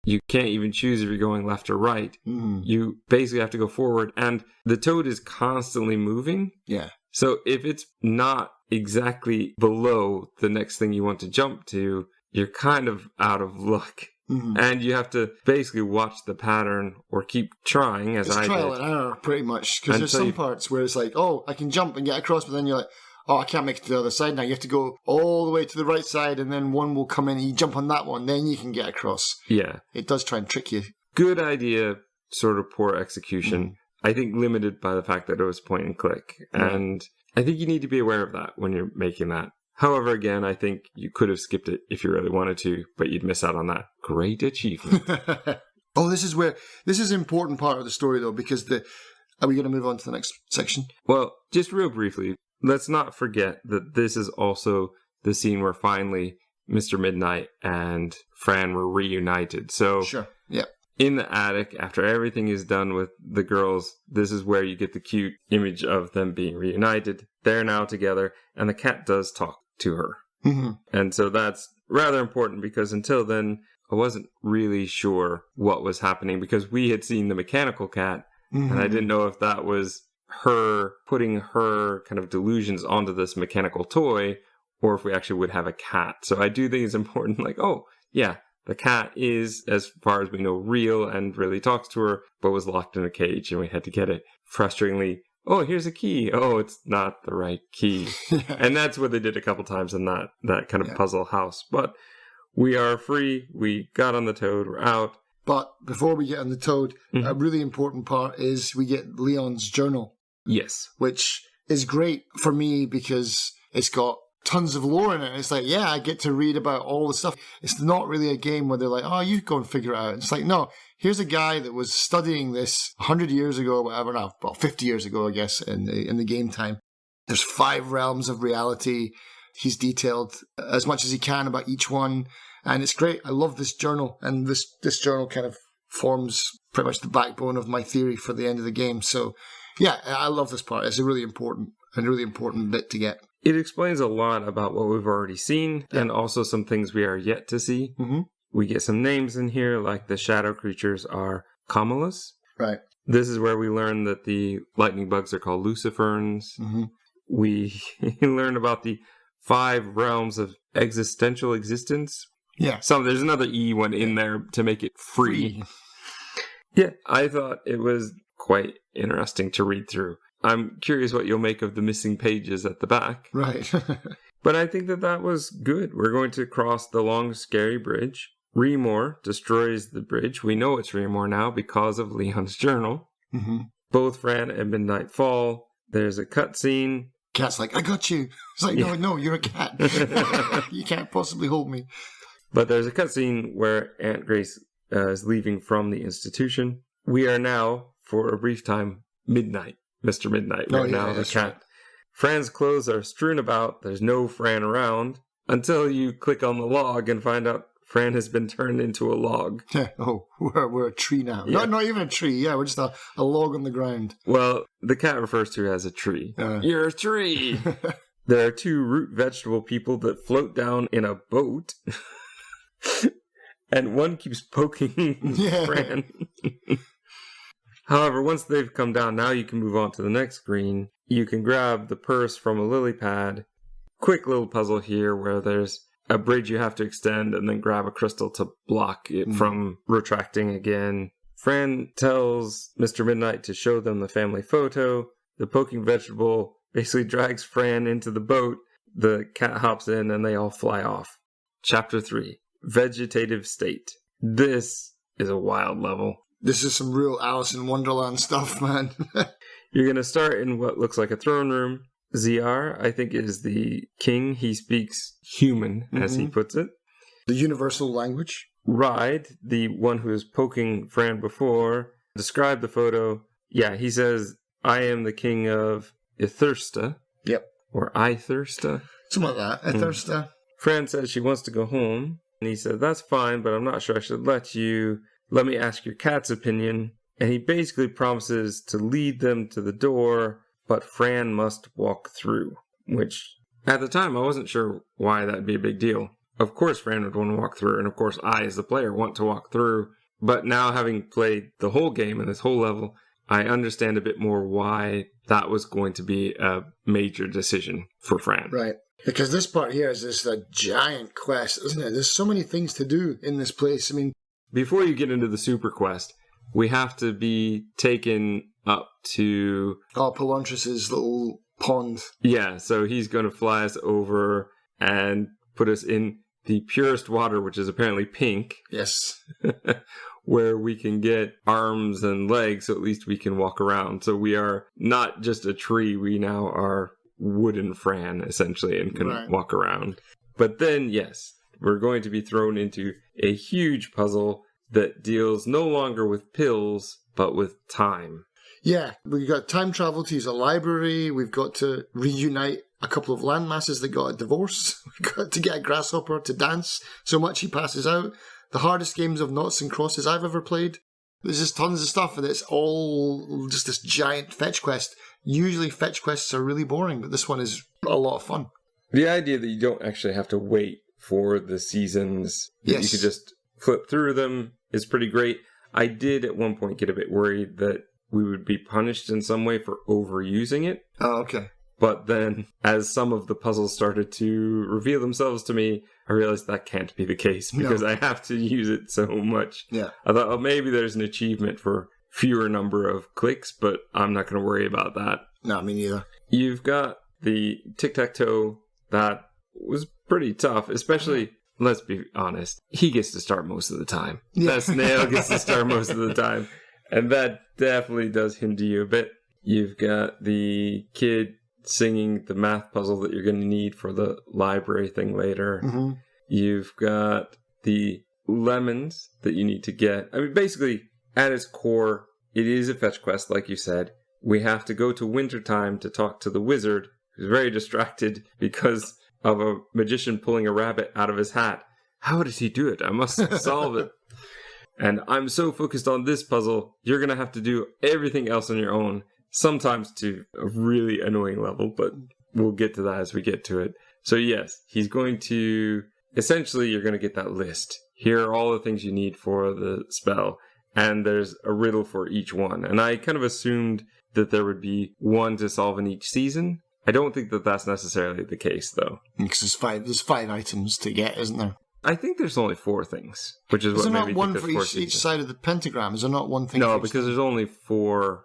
You can't even choose if you're going left or right. Mm. You basically have to go forward. And the toad is constantly moving. Yeah. So if it's not exactly below the next thing you want to jump to, you're kind of out of luck. Mm-hmm. And you have to basically watch the pattern or keep trying, as I did. It's trial and error, pretty much. Because there's some parts where it's like, I can jump and get across, but then you're like, I can't make it to the other side now. You have to go all the way to the right side, and then one will come in, and you jump on that one, then you can get across. Yeah. It does try and trick you. Good idea, sort of poor execution. Mm. I think limited by the fact that it was point and click. Right. And I think you need to be aware of that when you're making that. However, again, I think you could have skipped it if you really wanted to, but you'd miss out on that great achievement. This is an important part of the story, though, because are we going to move on to the next section? Well, just real briefly, let's not forget that this is also the scene where finally Mr. Midnight and Fran were reunited. So, sure, yeah. In the attic, after everything is done with the girls, this is where you get the cute image of them being reunited. They're now together, and the cat does talk to her. Mm-hmm. And so that's rather important, because until then, I wasn't really sure what was happening, because we had seen the mechanical cat, mm-hmm. and I didn't know if that was her putting her kind of delusions onto this mechanical toy, or if we actually would have a cat. So I do think it's important, like, the cat is, as far as we know, real and really talks to her, but was locked in a cage, and we had to get it. Frustratingly, here's a key. It's not the right key. And that's what they did a couple times in that kind of puzzle house. But we are free. We got on the toad. We're out. But before we get on the toad, mm-hmm. a really important part is we get Leon's journal. Yes. Which is great for me because it's got tons of lore in it. It's like, yeah, I get to read about all the stuff. It's not really a game where they're like, oh, you go and figure it out. It's like, no, here's a guy that was studying this 100 years ago, whatever now, well, 50 years ago, I guess, in the game time. There's 5 realms of reality. He's detailed as much as he can about each one. And it's great. I love this journal. And this journal kind of forms pretty much the backbone of my theory for the end of the game. So, yeah, I love this part. It's a really important bit to get. It explains a lot about what we've already seen and also some things we are yet to see. Mm-hmm. We get some names in here, like the shadow creatures are Comalus. Right. This is where we learn that the lightning bugs are called Luciferns. Mm-hmm. We learn about the 5 realms of existential existence. Yeah. So there's another E one in there to make it free. Yeah, I thought it was quite interesting to read through. I'm curious what you'll make of the missing pages at the back. Right. But I think that was good. We're going to cross the long, scary bridge. Remor destroys the bridge. We know it's Remor now because of Leon's journal. Mm-hmm. Both Fran and Midnight fall. There's a cutscene. Cat's like, I got you. It's like, no, you're a cat. You can't possibly hold me. But there's a cutscene where Aunt Grace is leaving from the institution. We are now, for a brief time, Midnight. Mr. Midnight right now, the cat. Right. Fran's clothes are strewn about. There's no Fran around until you click on the log and find out Fran has been turned into a log. Yeah. Oh, we're a tree now. Yeah. Not even a tree. Yeah, we're just a log on the ground. Well, the cat refers to it as a tree. You're a tree. There are 2 root vegetable people that float down in a boat. And one keeps poking Fran. However, once they've come down, now you can move on to the next screen. You can grab the purse from a lily pad. Quick little puzzle here where there's a bridge you have to extend and then grab a crystal to block it from retracting again. Fran tells Mr. Midnight to show them the family photo. The poking vegetable basically drags Fran into the boat. The cat hops in and they all fly off. Chapter 3, Vegetative State. This is a wild level. This is some real Alice in Wonderland stuff, man. You're going to start in what looks like a throne room. ZR, I think, is the king. He speaks human, as he puts it. The universal language. Ride, the one who was poking Fran before, described the photo. Yeah, he says, I am the king of Ithursta. Yep. Or Ithursta. Something like that. Ithursta. Fran says she wants to go home. And he said, that's fine, but I'm not sure I should let you. Let me ask your cat's opinion. And he basically promises to lead them to the door, but Fran must walk through. Which, at the time, I wasn't sure why that'd be a big deal. Of course Fran would want to walk through, and of course I, as the player, want to walk through. But now, having played the whole game and this whole level, I understand a bit more why that was going to be a major decision for Fran. Right. Because this part here is just a giant quest, isn't it? There's so many things to do in this place. I mean, before you get into the super quest, we have to be taken up to... Pelantris's little pond. Yeah, so he's going to fly us over and put us in the purest water, which is apparently pink. Yes. Where we can get arms and legs, so at least we can walk around. So we are not just a tree, we now are wooden Fran, essentially, and can walk around. But then, yes, we're going to be thrown into a huge puzzle that deals no longer with pills, but with time. Yeah, we've got time travel to use a library. We've got to reunite a couple of landmasses that got a divorce. We've got to get a grasshopper to dance so much he passes out. The hardest games of noughts and crosses I've ever played. There's just tons of stuff, and it's all just this giant fetch quest. Usually fetch quests are really boring, but this one is a lot of fun. The idea that you don't actually have to wait for the seasons, that you could just flip through them, is pretty great. I did at one point get a bit worried that we would be punished in some way for overusing it. Oh, okay. But then, as some of the puzzles started to reveal themselves to me, I realized that can't be the case because I have to use it so much. Yeah. I thought, oh, maybe there's an achievement for fewer number of clicks, but I'm not going to worry about that. No, me neither. You've got the tic-tac-toe that was pretty tough, especially, let's be honest, he gets to start most of the time. Yeah. That snail gets to start most of the time. And that definitely does hinder you a bit. You've got the kid singing the math puzzle that you're going to need for the library thing later. Mm-hmm. You've got the lemons that you need to get. I mean, basically, at its core, it is a fetch quest, like you said. We have to go to wintertime to talk to the wizard, who's very distracted because of a magician pulling a rabbit out of his hat. How does he do it? I must solve it. And I'm so focused on this puzzle, you're going to have to do everything else on your own, sometimes to a really annoying level, but we'll get to that as we get to it. So yes, he's going to... Essentially, you're going to get that list. Here are all the things you need for the spell, and there's a riddle for each one. And I kind of assumed that there would be one to solve in each season. I don't think that that's necessarily the case, though. Because there's five items to get, isn't there? I think there's only 4 things, which is what made me think there's 4 seasons. Is there not one for each side of the pentagram? Is there not one thing? No, because there's only 4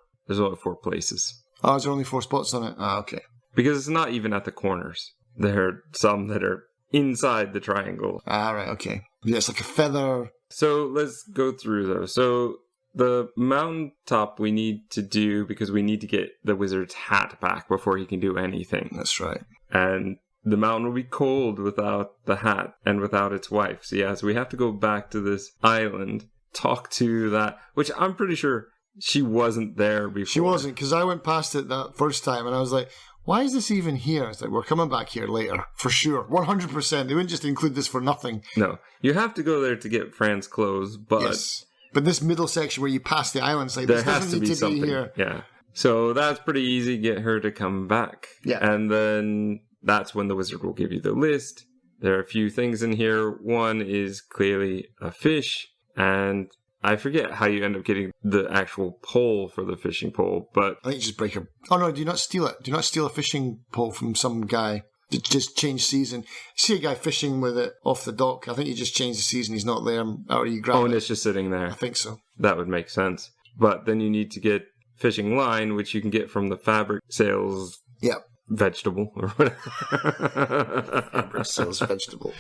places. Oh, is there only 4 spots on it? Ah, okay. Because it's not even at the corners. There are some that are inside the triangle. Ah, right, okay. Yeah, it's like a feather. So let's go through those. So the mountaintop we need to do because we need to get the wizard's hat back before he can do anything. That's right. And the mountain will be cold without the hat and without its wife. So yeah, so we have to go back to this island, talk to that, which I'm pretty sure she wasn't there before. She wasn't, because I went past it that first time and I was like, why is this even here? It's like, we're coming back here later, for sure. 100%. They wouldn't just include this for nothing. No. You have to go there to get Fran's clothes, but... Yes. But this middle section where you pass the island, it's like, there this has doesn't to need be to something. be here. Yeah. So that's pretty easy. Get her to come back. Yeah. And then that's when the wizard will give you the list. There are a few things in here. One is clearly a fish, and... I forget how you end up getting the actual pole for the fishing pole, but... I think you just break a... Oh, no, do not steal it. Do not steal a fishing pole from some guy. Just change season. See a guy fishing with it off the dock. I think you just change the season. He's not there. Or you grab it. And it's just sitting there. I think so. That would make sense. But then you need to get fishing line, which you can get from the fabric sales... Yep. Vegetable or whatever. Fabric sales vegetable.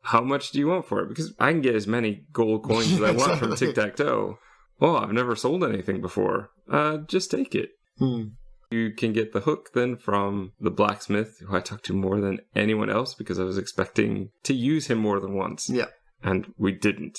How much do you want for it? Because I can get as many gold coins as I want from Tic-Tac-Toe. Oh, I've never sold anything before. Just take it. You can get the hook then from the blacksmith, who I talked to more than anyone else because I was expecting to use him more than once. Yeah. And we didn't.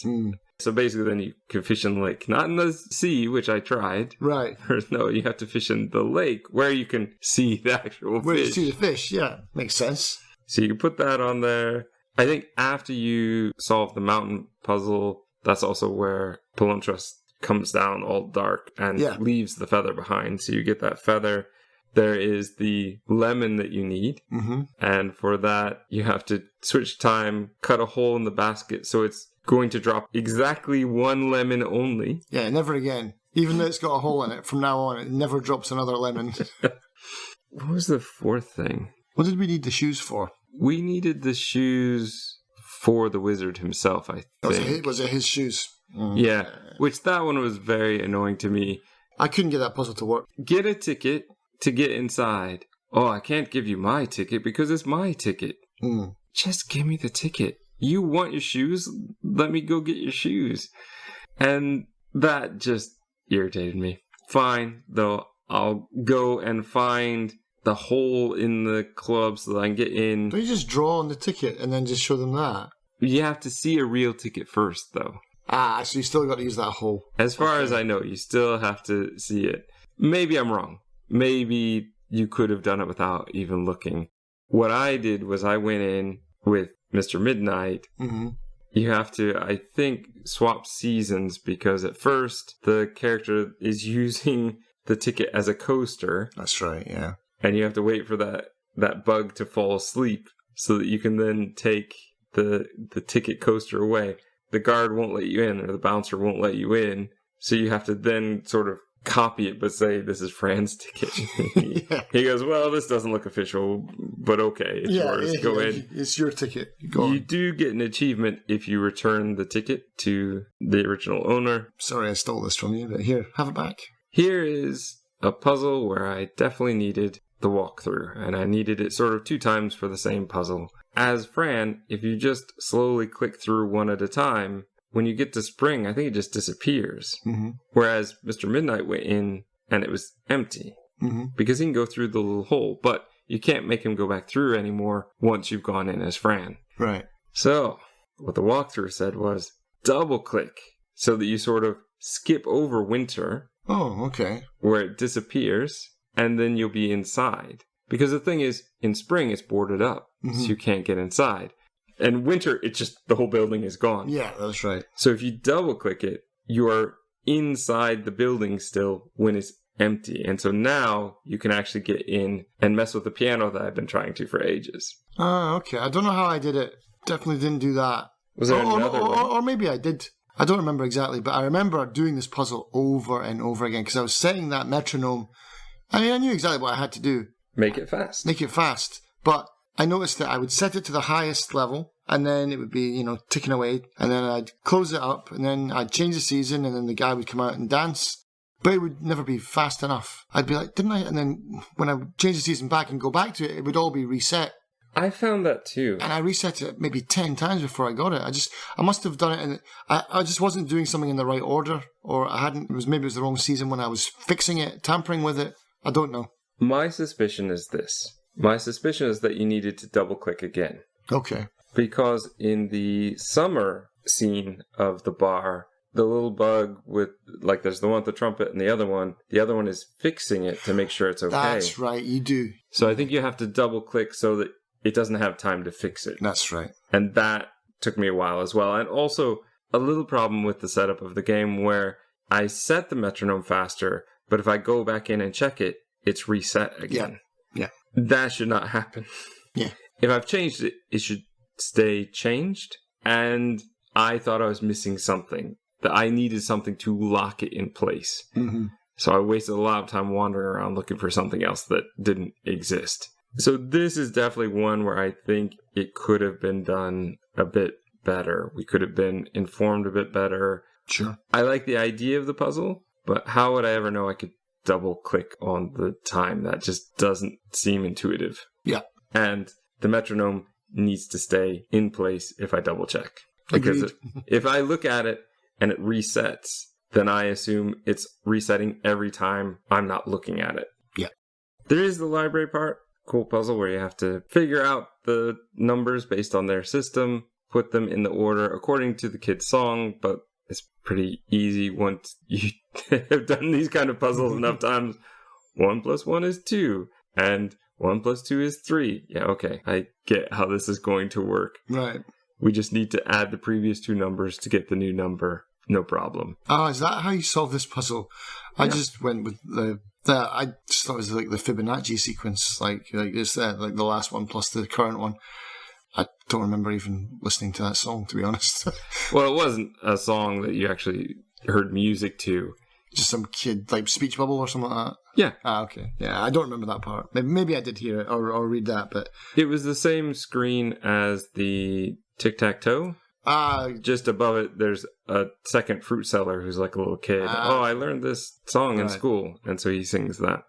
So basically then you can fish in the lake. Not in the sea, which I tried. Right. No, you have to fish in the lake where you can see the actual fish. Where you see the fish, yeah. Makes sense. So you can put that on there. I think after you solve the mountain puzzle, that's also where Palontras comes down all dark and leaves the feather behind. So you get that feather. There is the lemon that you need. Mm-hmm. And for that, you have to switch time, cut a hole in the basket. So it's going to drop exactly 1 lemon only. Yeah, never again. Even though it's got a hole in it, from now on, it never drops another lemon. What was the 4th thing? What did we need the shoes for? We needed the shoes for the wizard himself, I think. Was it his shoes? Yeah, which that one was very annoying to me. I couldn't get that puzzle to work. Get a ticket to get inside. Oh, I can't give you my ticket because it's my ticket. Just give me the ticket. You want your shoes? Let me go get your shoes. And that just irritated me. Fine, though, I'll go and find the hole in the club so that I can get in. Don't you just draw on the ticket and then just show them that? You have to see a real ticket first, though. Ah, so you still got to use that hole. As far as I know, you still have to see it. Maybe I'm wrong. Maybe you could have done it without even looking. What I did was I went in with Mr. Midnight. Mm-hmm. You have to, I think, swap seasons because at first the character is using the ticket as a coaster. That's right, yeah. And you have to wait for that bug to fall asleep so that you can then take the ticket coaster away. The guard won't let you in, or the bouncer won't let you in. So you have to then sort of copy it, but say, this is Fran's ticket. He goes, well, this doesn't look official, but okay, it's yours. Go in. It's your ticket. You do get an achievement if you return the ticket to the original owner. Sorry I stole this from you, but here, have it back. Here is a puzzle where I definitely needed the walkthrough, and I needed it sort of 2 times for the same puzzle. As Fran, if you just slowly click through one at a time, when you get to spring, I think it just disappears. Mm-hmm. Whereas Mr. Midnight went in and it was empty. Mm-hmm. Because he can go through the little hole. But you can't make him go back through anymore once you've gone in as Fran. Right. So, what the walkthrough said was double click so that you sort of skip over winter. Oh, okay. Where it disappears, and then you'll be inside. Because the thing is, in spring, it's boarded up, so you can't get inside. And winter, it's just, the whole building is gone. Yeah, that's right. So if you double click it, you are inside the building still when it's empty. And so now you can actually get in and mess with the piano that I've been trying to for ages. Okay. I don't know how I did it. Definitely didn't do that. Was there another one? Or maybe I did. I don't remember exactly, but I remember doing this puzzle over and over again because I was setting that metronome. I mean, I knew exactly what I had to do. Make it fast. Make it fast. But I noticed that I would set it to the highest level and then it would be, ticking away. And then I'd close it up and then I'd change the season and then the guy would come out and dance. But it would never be fast enough. I'd be like, didn't I? And then when I would change the season back and go back to it, it would all be reset. I found that too. And I reset it maybe 10 times before I got it. I must have done it and I just wasn't doing something in the right order, or maybe it was the wrong season when I was fixing it, tampering with it. I don't know. My suspicion is this. My suspicion is that you needed to double click again. Okay. Because in the summer scene of the bar, the little bug with, like, there's the one with the trumpet and the other one is fixing it to make sure it's okay. That's right, you do. So I think you have to double click so that it doesn't have time to fix it. That's right. And that took me a while as well. And also a little problem with the setup of the game where I set the metronome faster, but if I go back in and check it, it's reset again. Yeah. That should not happen. Yeah. If I've changed it, it should stay changed. And I thought I was missing something, that I needed something to lock it in place. Mm-hmm. So I wasted a lot of time wandering around looking for something else that didn't exist. So this is definitely one where I think it could have been done a bit better. We could have been informed a bit better. Sure. I like the idea of the puzzle, but how would I ever know I could double click on the time? That just doesn't seem intuitive. Yeah. And the metronome needs to stay in place if I double check. Because if I look at it and it resets, then I assume it's resetting every time I'm not looking at it. Yeah. There is the library part. Cool puzzle where you have to figure out the numbers based on their system, put them in the order according to the kid's song, but it's pretty easy once you have done these kind of puzzles enough times. 1 + 1 is 2, and 1 + 2 is 3. Yeah, okay, I get how this is going to work. Right. We just need to add the previous 2 numbers to get the new number. No problem. Oh, is that how you solve this puzzle? I just went with I just thought it was like the Fibonacci sequence, like it's like the last one plus the current one. I don't remember even listening to that song, to be honest. Well, it wasn't a song that you actually heard music to. Just some kid, like Speech Bubble or something like that? Yeah. Ah, okay. Yeah, I don't remember that part. Maybe I did hear it or read that, but... It was the same screen as the Tic-Tac-Toe. Just above it, there's a second fruit seller who's like a little kid. I learned this song in school. And so he sings that.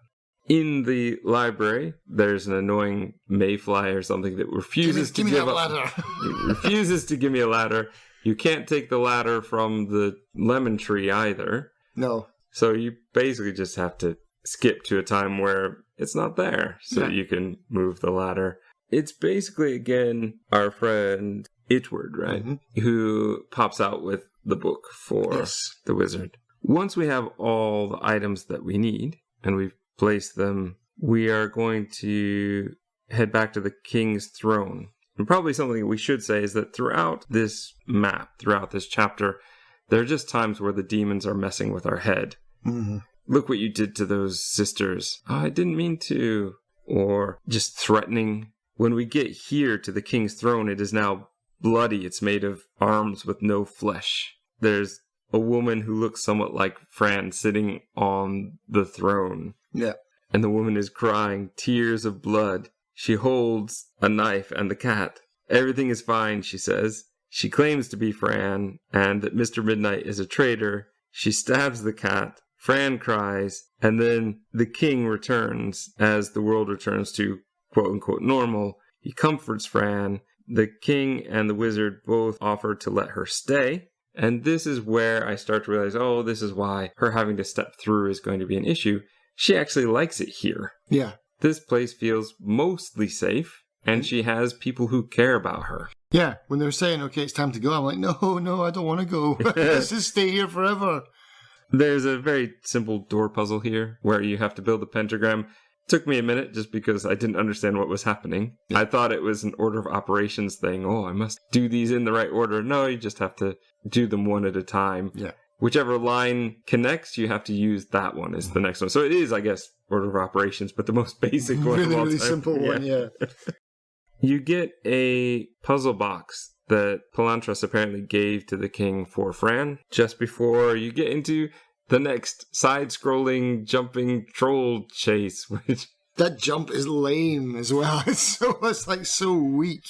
In the library, there's an annoying mayfly or something that refuses to give me a ladder. It refuses to give me a ladder. You can't take the ladder from the lemon tree either. No. So you basically just have to skip to a time where it's not there so that you can move the ladder. It's basically, again, our friend Itward, right? Mm-hmm. Who pops out with the book for the wizard. Once we have all the items that we need and we've placed them, we are going to head back to the king's throne. And probably something we should say is that throughout this map, throughout this chapter, there are just times where the demons are messing with our head. Mm-hmm. Look what you did to those sisters. Oh, I didn't mean to. Or just threatening. When we get here to the king's throne, it is now bloody. It's made of arms with no flesh. There's a woman who looks somewhat like Fran sitting on the throne. Yeah. And the woman is crying tears of blood. She holds a knife and the cat. Everything is fine, she says. She claims to be Fran and that Mr. Midnight is a traitor. She stabs the cat. Fran cries. And then the king returns as the world returns to quote-unquote normal. He comforts Fran. The king and the wizard both offer to let her stay. And this is where I start to realize, this is why her having to step through is going to be an issue. She actually likes it here. Yeah. This place feels mostly safe, and she has people who care about her. Yeah, when they're saying, okay, it's time to go, I'm like, no, I don't want to go. Let's just stay here forever. There's a very simple door puzzle here where you have to build a pentagram. Took me a minute just because I didn't understand what was happening. Yeah. I thought it was an order of operations thing. Oh, I must do these in the right order. No, you just have to do them one at a time. Yeah. Whichever line connects, you have to use that one as the next one. So it is, I guess, order of operations, but the most basic one. Really simple one, yeah. You get a puzzle box that Palontras apparently gave to the king for Fran just before you get into the next side-scrolling, jumping troll chase, which... That jump is lame as well. It's like so weak.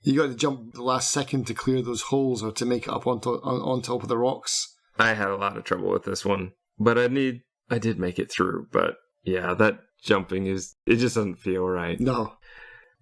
You got to jump the last second to clear those holes or to make it up on top of the rocks. I had a lot of trouble with this one, but I did make it through. But yeah, that jumping it just doesn't feel right. No.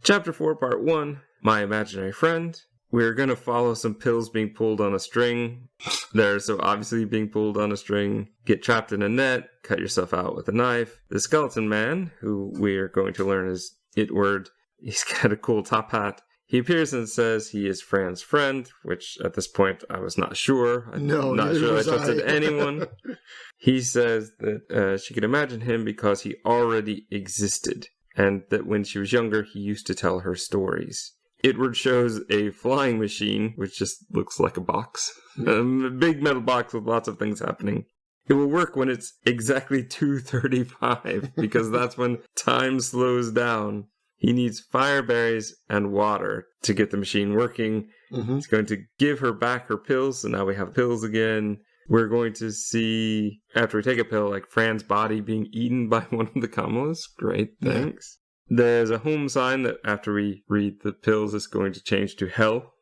Chapter 4, Part 1, My Imaginary Friend. We're going to follow some pills being pulled on a string. They're so obviously being pulled on a string. Get trapped in a net. Cut yourself out with a knife. The skeleton man, who we're going to learn is Itward. He's got a cool top hat. He appears and says he is Fran's friend, which at this point I was not sure. I'm not sure I trusted anyone. He says that she could imagine him because he already existed, and that when she was younger, he used to tell her stories. Itward shows a flying machine, which just looks like a box. A big metal box with lots of things happening. It will work when it's exactly 2:35, because that's when time slows down. He needs fire berries and water to get the machine working. Mm-hmm. He's going to give her back her pills, so now we have pills again. We're going to see, after we take a pill, like Fran's body being eaten by one of the Kamalas. Great, thanks. Yeah. There's a home sign that after we read the pills, it's going to change to hell.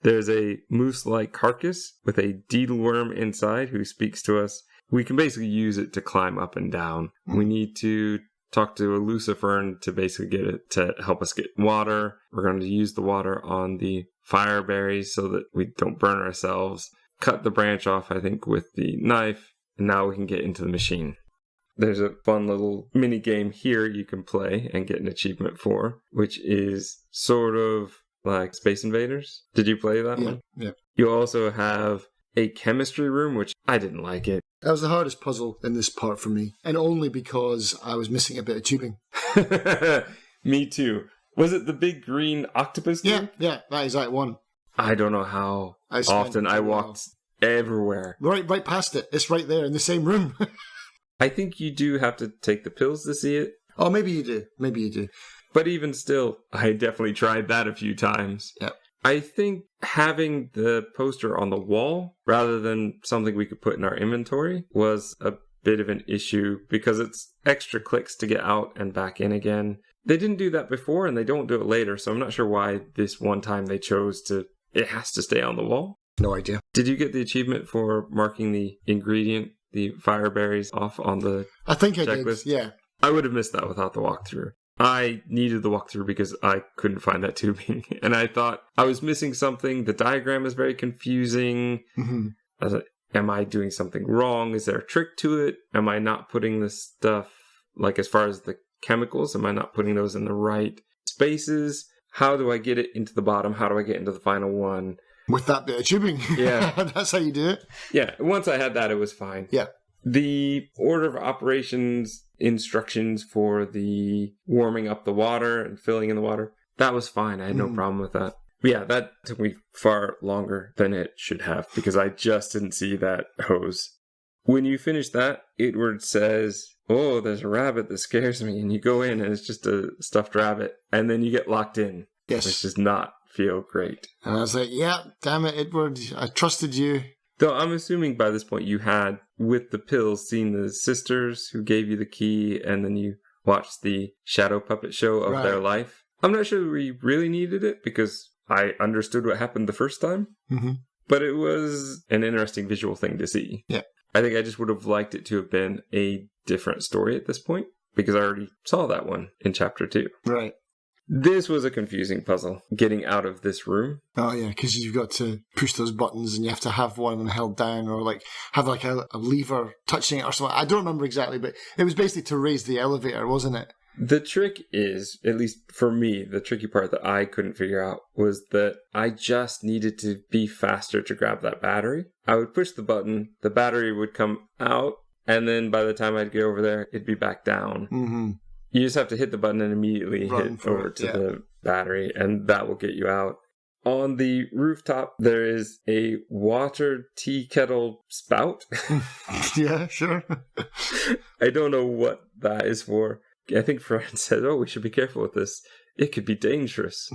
There's a moose-like carcass with a deedle worm inside who speaks to us. We can basically use it to climb up and down. We need to talk to a lucifern to basically get it to help us get water. We're going to use the water on the fire berries so that we don't burn ourselves. Cut the branch off, I think, with the knife. And now we can get into the machine. There's a fun little mini game here you can play and get an achievement for, which is sort of like Space Invaders. Did you play that one? Yeah. You also have a chemistry room, which I didn't like it. That was the hardest puzzle in this part for me, and only because I was missing a bit of tubing. Me too. Was it the big green octopus thing? Yeah, that exact one. I don't know how often I walked everywhere. Right past it. It's right there in the same room. I think you do have to take the pills to see it. Oh, maybe you do. But even still, I definitely tried that a few times. Yep. I think having the poster on the wall, rather than something we could put in our inventory, was a bit of an issue because it's extra clicks to get out and back in again. They didn't do that before and they don't do it later, so I'm not sure why this one time they chose it has to stay on the wall. No idea. Did you get the achievement for marking the ingredient, the fire berries, off on the I think checklist? I did, yeah. I would have missed that without the walkthrough. I needed the walkthrough because I couldn't find that tubing. And I thought I was missing something. The diagram is very confusing. Mm-hmm. I was like, am I doing something wrong? Is there a trick to it? Am I not putting the stuff, like as far as the chemicals, am I not putting those in the right spaces? How do I get it into the bottom? How do I get into the final one? With that bit of tubing. Yeah. That's how you do it. Yeah. Once I had that, it was fine. Yeah. The order of operations instructions for the warming up the water and filling in the water, that was fine. I had no problem with that. But yeah, that took me far longer than it should have because I just didn't see that hose. When you finish that, Itward says, oh, there's a rabbit that scares me. And you go in and it's just a stuffed rabbit. And then you get locked in. Yes. Which does not feel great. And I was like, yeah, damn it, Itward. I trusted you. Though I'm assuming by this point you had, with the pills, seen the sisters who gave you the key, and then you watched the shadow puppet show of their life. I'm not sure we really needed it, because I understood what happened the first time. Mm-hmm. But it was an interesting visual thing to see. Yeah. I think I just would have liked it to have been a different story at this point, because I already saw that one in Chapter 2. Right. This was a confusing puzzle, getting out of this room. Oh, yeah, because you've got to push those buttons and you have to have one of them held down or like have like a lever touching it or something. I don't remember exactly, but it was basically to raise the elevator, wasn't it? The trick is, at least for me, the tricky part that I couldn't figure out was that I just needed to be faster to grab that battery. I would push the button, the battery would come out, and then by the time I'd get over there, it'd be back down. Mm-hmm. You just have to hit the button and immediately hit over to the battery, and that will get you out. On the rooftop, there is a water tea kettle spout. Yeah, sure. I don't know what that is for. I think Fran said, we should be careful with this. It could be dangerous.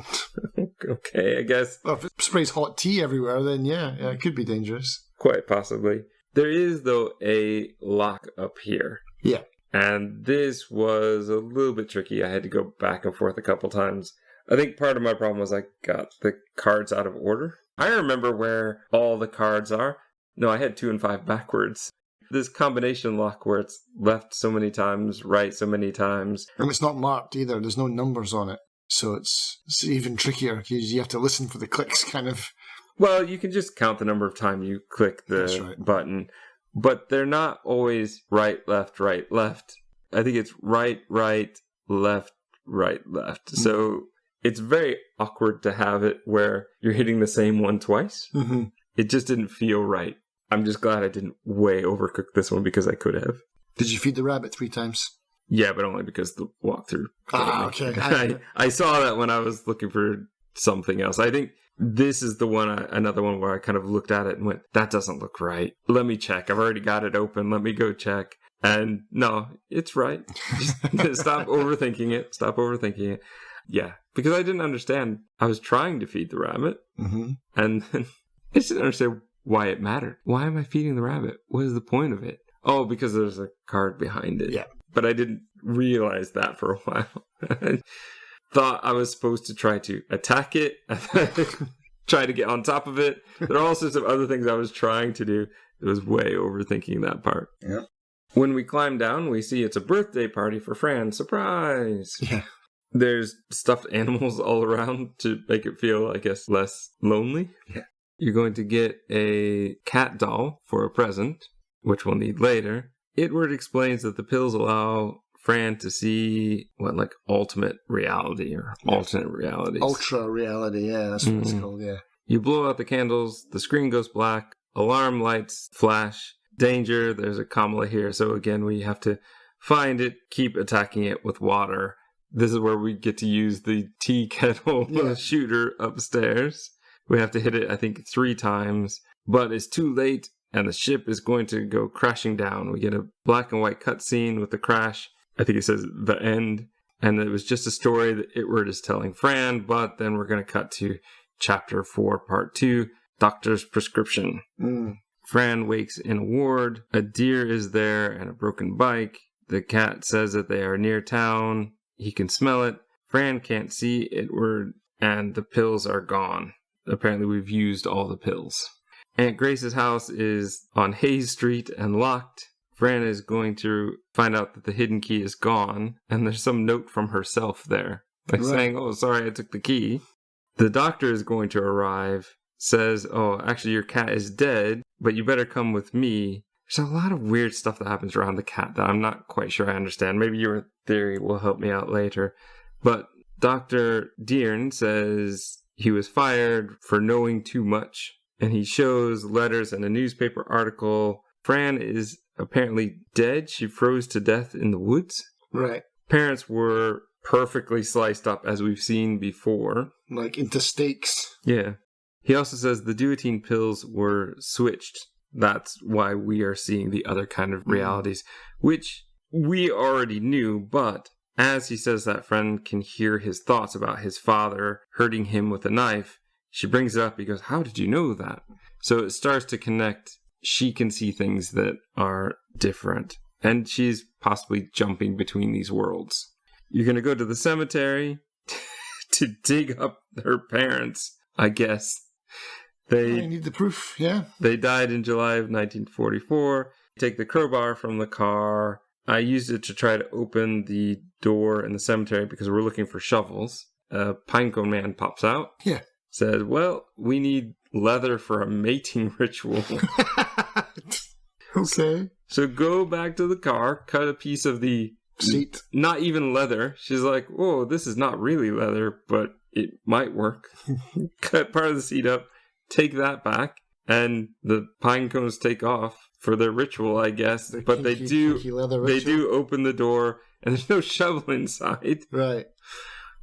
Okay, I guess. Well, if it sprays hot tea everywhere, then yeah, it could be dangerous. Quite possibly. There is, though, a lock up here. Yeah. And this was a little bit tricky. I had to go back and forth a couple times. I think part of my problem was I got the cards out of order. I remember where all the cards are. No, I had 2 and 5 backwards. This combination lock where it's left so many times, right so many times. And it's not marked either. There's no numbers on it. So it's even trickier because you have to listen for the clicks kind of. Well, you can just count the number of times you click the button. But they're not always right, left, right, left. I think it's right, left, right, left. Mm-hmm. So it's very awkward to have it where you're hitting the same one twice. Mm-hmm. It just didn't feel right. I'm just glad I didn't way overcook this one because I could have. Did you feed the rabbit 3 times? Yeah, but only because the walkthrough. Okay. I saw that when I was looking for something else. I think this is the one, another one where I kind of looked at it and went, that doesn't look right. Let me check. I've already got it open. Let me go check. And no, it's right. Just stop overthinking it. Yeah, because I didn't understand. I was trying to feed the rabbit. Mm-hmm. And then I just didn't understand why it mattered. Why am I feeding the rabbit? What is the point of it? Oh, because there's a card behind it. Yeah. But I didn't realize that for a while. I thought I was supposed to try to attack it, try to get on top of it. There are all sorts of other things I was trying to do. It was way overthinking that part. Yeah. When we climb down, we see it's a birthday party for Fran. Surprise! Yeah. There's stuffed animals all around to make it feel, I guess, less lonely. Yeah. You're going to get a cat doll for a present, which we'll need later. Edward explains that the pills allow Fran to see, ultimate reality or alternate realities. Ultra reality, yeah, that's what it's called, yeah. You blow out the candles, the screen goes black, alarm lights flash, danger, there's a Kamala here. So again, we have to find it, keep attacking it with water. This is where we get to use the tea kettle shooter upstairs. We have to hit it, I think, 3 times, but it's too late and the ship is going to go crashing down. We get a black and white cutscene with the crash. I think it says the end. And it was just a story that Edward is telling Fran, but then we're going to cut to chapter 4, part 2, Doctor's Prescription. Fran wakes in a ward. A deer is there and a broken bike. The cat says that they are near town. He can smell it. Fran can't see Edward, and the pills are gone. Apparently we've used all the pills. Aunt Grace's house is on Hayes Street and locked. Fran is going to find out that the hidden key is gone, and there's some note from herself there. Saying, oh, sorry, I took the key. The doctor is going to arrive, says, oh, actually your cat is dead, but you better come with me. There's a lot of weird stuff that happens around the cat that I'm not quite sure I understand. Maybe your theory will help me out later. But Dr. Dearn says he was fired for knowing too much. And he shows letters and a newspaper article. Fran is apparently dead. She froze to death in the woods. Right. Parents were perfectly sliced up, as we've seen before. Like into steaks. Yeah. He also says the duotine pills were switched. That's why we are seeing the other kind of realities, which we already knew, but as he says that, Fran can hear his thoughts about his father hurting him with a knife. She brings it up. He goes, how did you know that? So it starts to connect. She can see things that are different. And she's possibly jumping between these worlds. You're going to go to the cemetery to dig up her parents, I guess. I need the proof, yeah. They died in July of 1944. Take the crowbar from the car. I used it to try to open the door in the cemetery because we're looking for shovels. A pinecone man pops out. Yeah. Says, well, we need leather for a mating ritual. Okay. So go back to the car, cut a piece of the seat. Not even leather. She's like, whoa, this is not really leather, but it might work. Cut part of the seat up, take that back, and the pine cones take off for their ritual, I guess. But they do open the door, and there's no shovel inside. Right.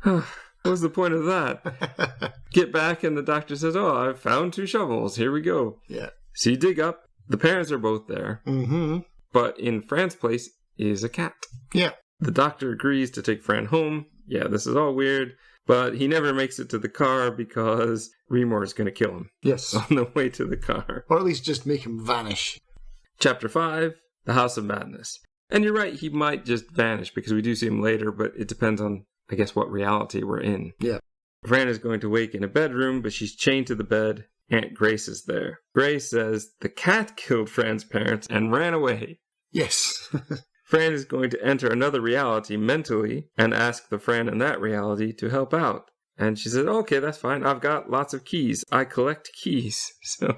What was the point of that? Get back, and the doctor says, oh, I've found 2 shovels. Here we go. Yeah. So you dig up. The parents are both there. Mm-hmm. But in Fran's place is a cat. Yeah. The doctor agrees to take Fran home. Yeah, this is all weird. But he never makes it to the car because Remor is going to kill him. Yes. On the way to the car. Or at least just make him vanish. Chapter 5, The House of Madness. And you're right, he might just vanish because we do see him later, but it depends on, I guess, what reality we're in. Yeah. Fran is going to wake in a bedroom, but she's chained to the bed. Aunt Grace is there. Grace says the cat killed Fran's parents and ran away. Yes. Fran is going to enter another reality mentally and ask the Fran in that reality to help out. And she said, okay, that's fine. I've got lots of keys. I collect keys. So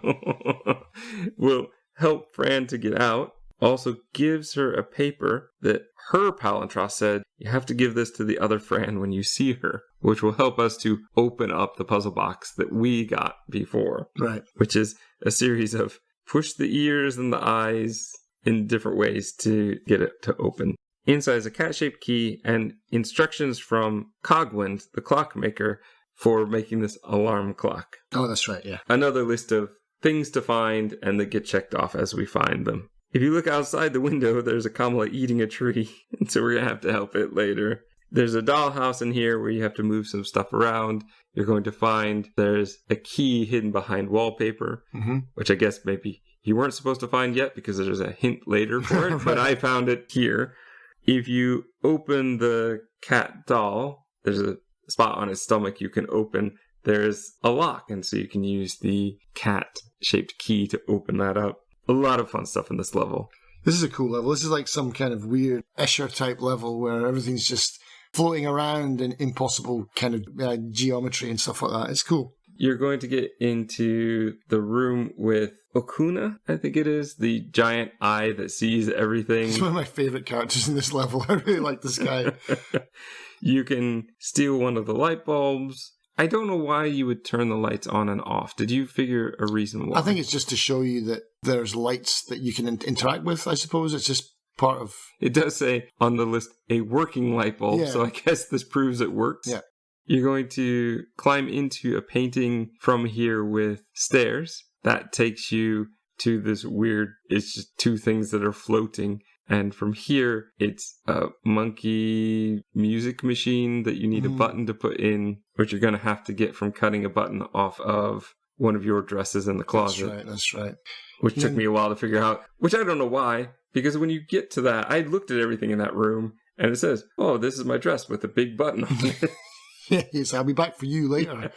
we'll help Fran to get out. Also gives her a paper that her Palantros said, you have to give this to the other Fran when you see her, which will help us to open up the puzzle box that we got before. Right. Which is a series of push the ears and the eyes in different ways to get it to open. Inside is a cat-shaped key and instructions from Cogwind, the clockmaker, for making this alarm clock. Oh, that's right, yeah. Another list of things to find and that get checked off as we find them. If you look outside the window, there's a Kamala eating a tree, and so we're going to have to help it later. There's a dollhouse in here where you have to move some stuff around. You're going to find there's a key hidden behind wallpaper, which I guess maybe you weren't supposed to find yet because there's a hint later for it, but I found it here. If you open the cat doll, there's a spot on its stomach you can open. There's a lock, and so you can use the cat-shaped key to open that up. A lot of fun stuff in this level. This is a cool level. This is like some kind of weird Escher-type level where everything's just floating around in impossible kind of geometry and stuff like that. It's cool. You're going to get into the room with Okuna, I think it is, the giant eye that sees everything. He's one of my favourite characters in this level. I really like this guy. You can steal one of the light bulbs. I don't know why you would turn the lights on and off. Did you figure a reason why? I think it's just to show you that there's lights that you can interact with, I suppose. It's just part of... It does say on the list, a working light bulb, so I guess this proves it works. Yeah. You're going to climb into a painting from here with stairs. That takes you to this weird... It's just 2 things that are floating. And from here, it's a monkey music machine that you need a button to put in, which you're going to have to get from cutting a button off of one of your dresses in the closet. That's right. Which took me a while to figure out, which I don't know why, because when you get to that, I looked at everything in that room, and it says, oh, this is my dress with a big button on it. Yes, I'll be back for you later.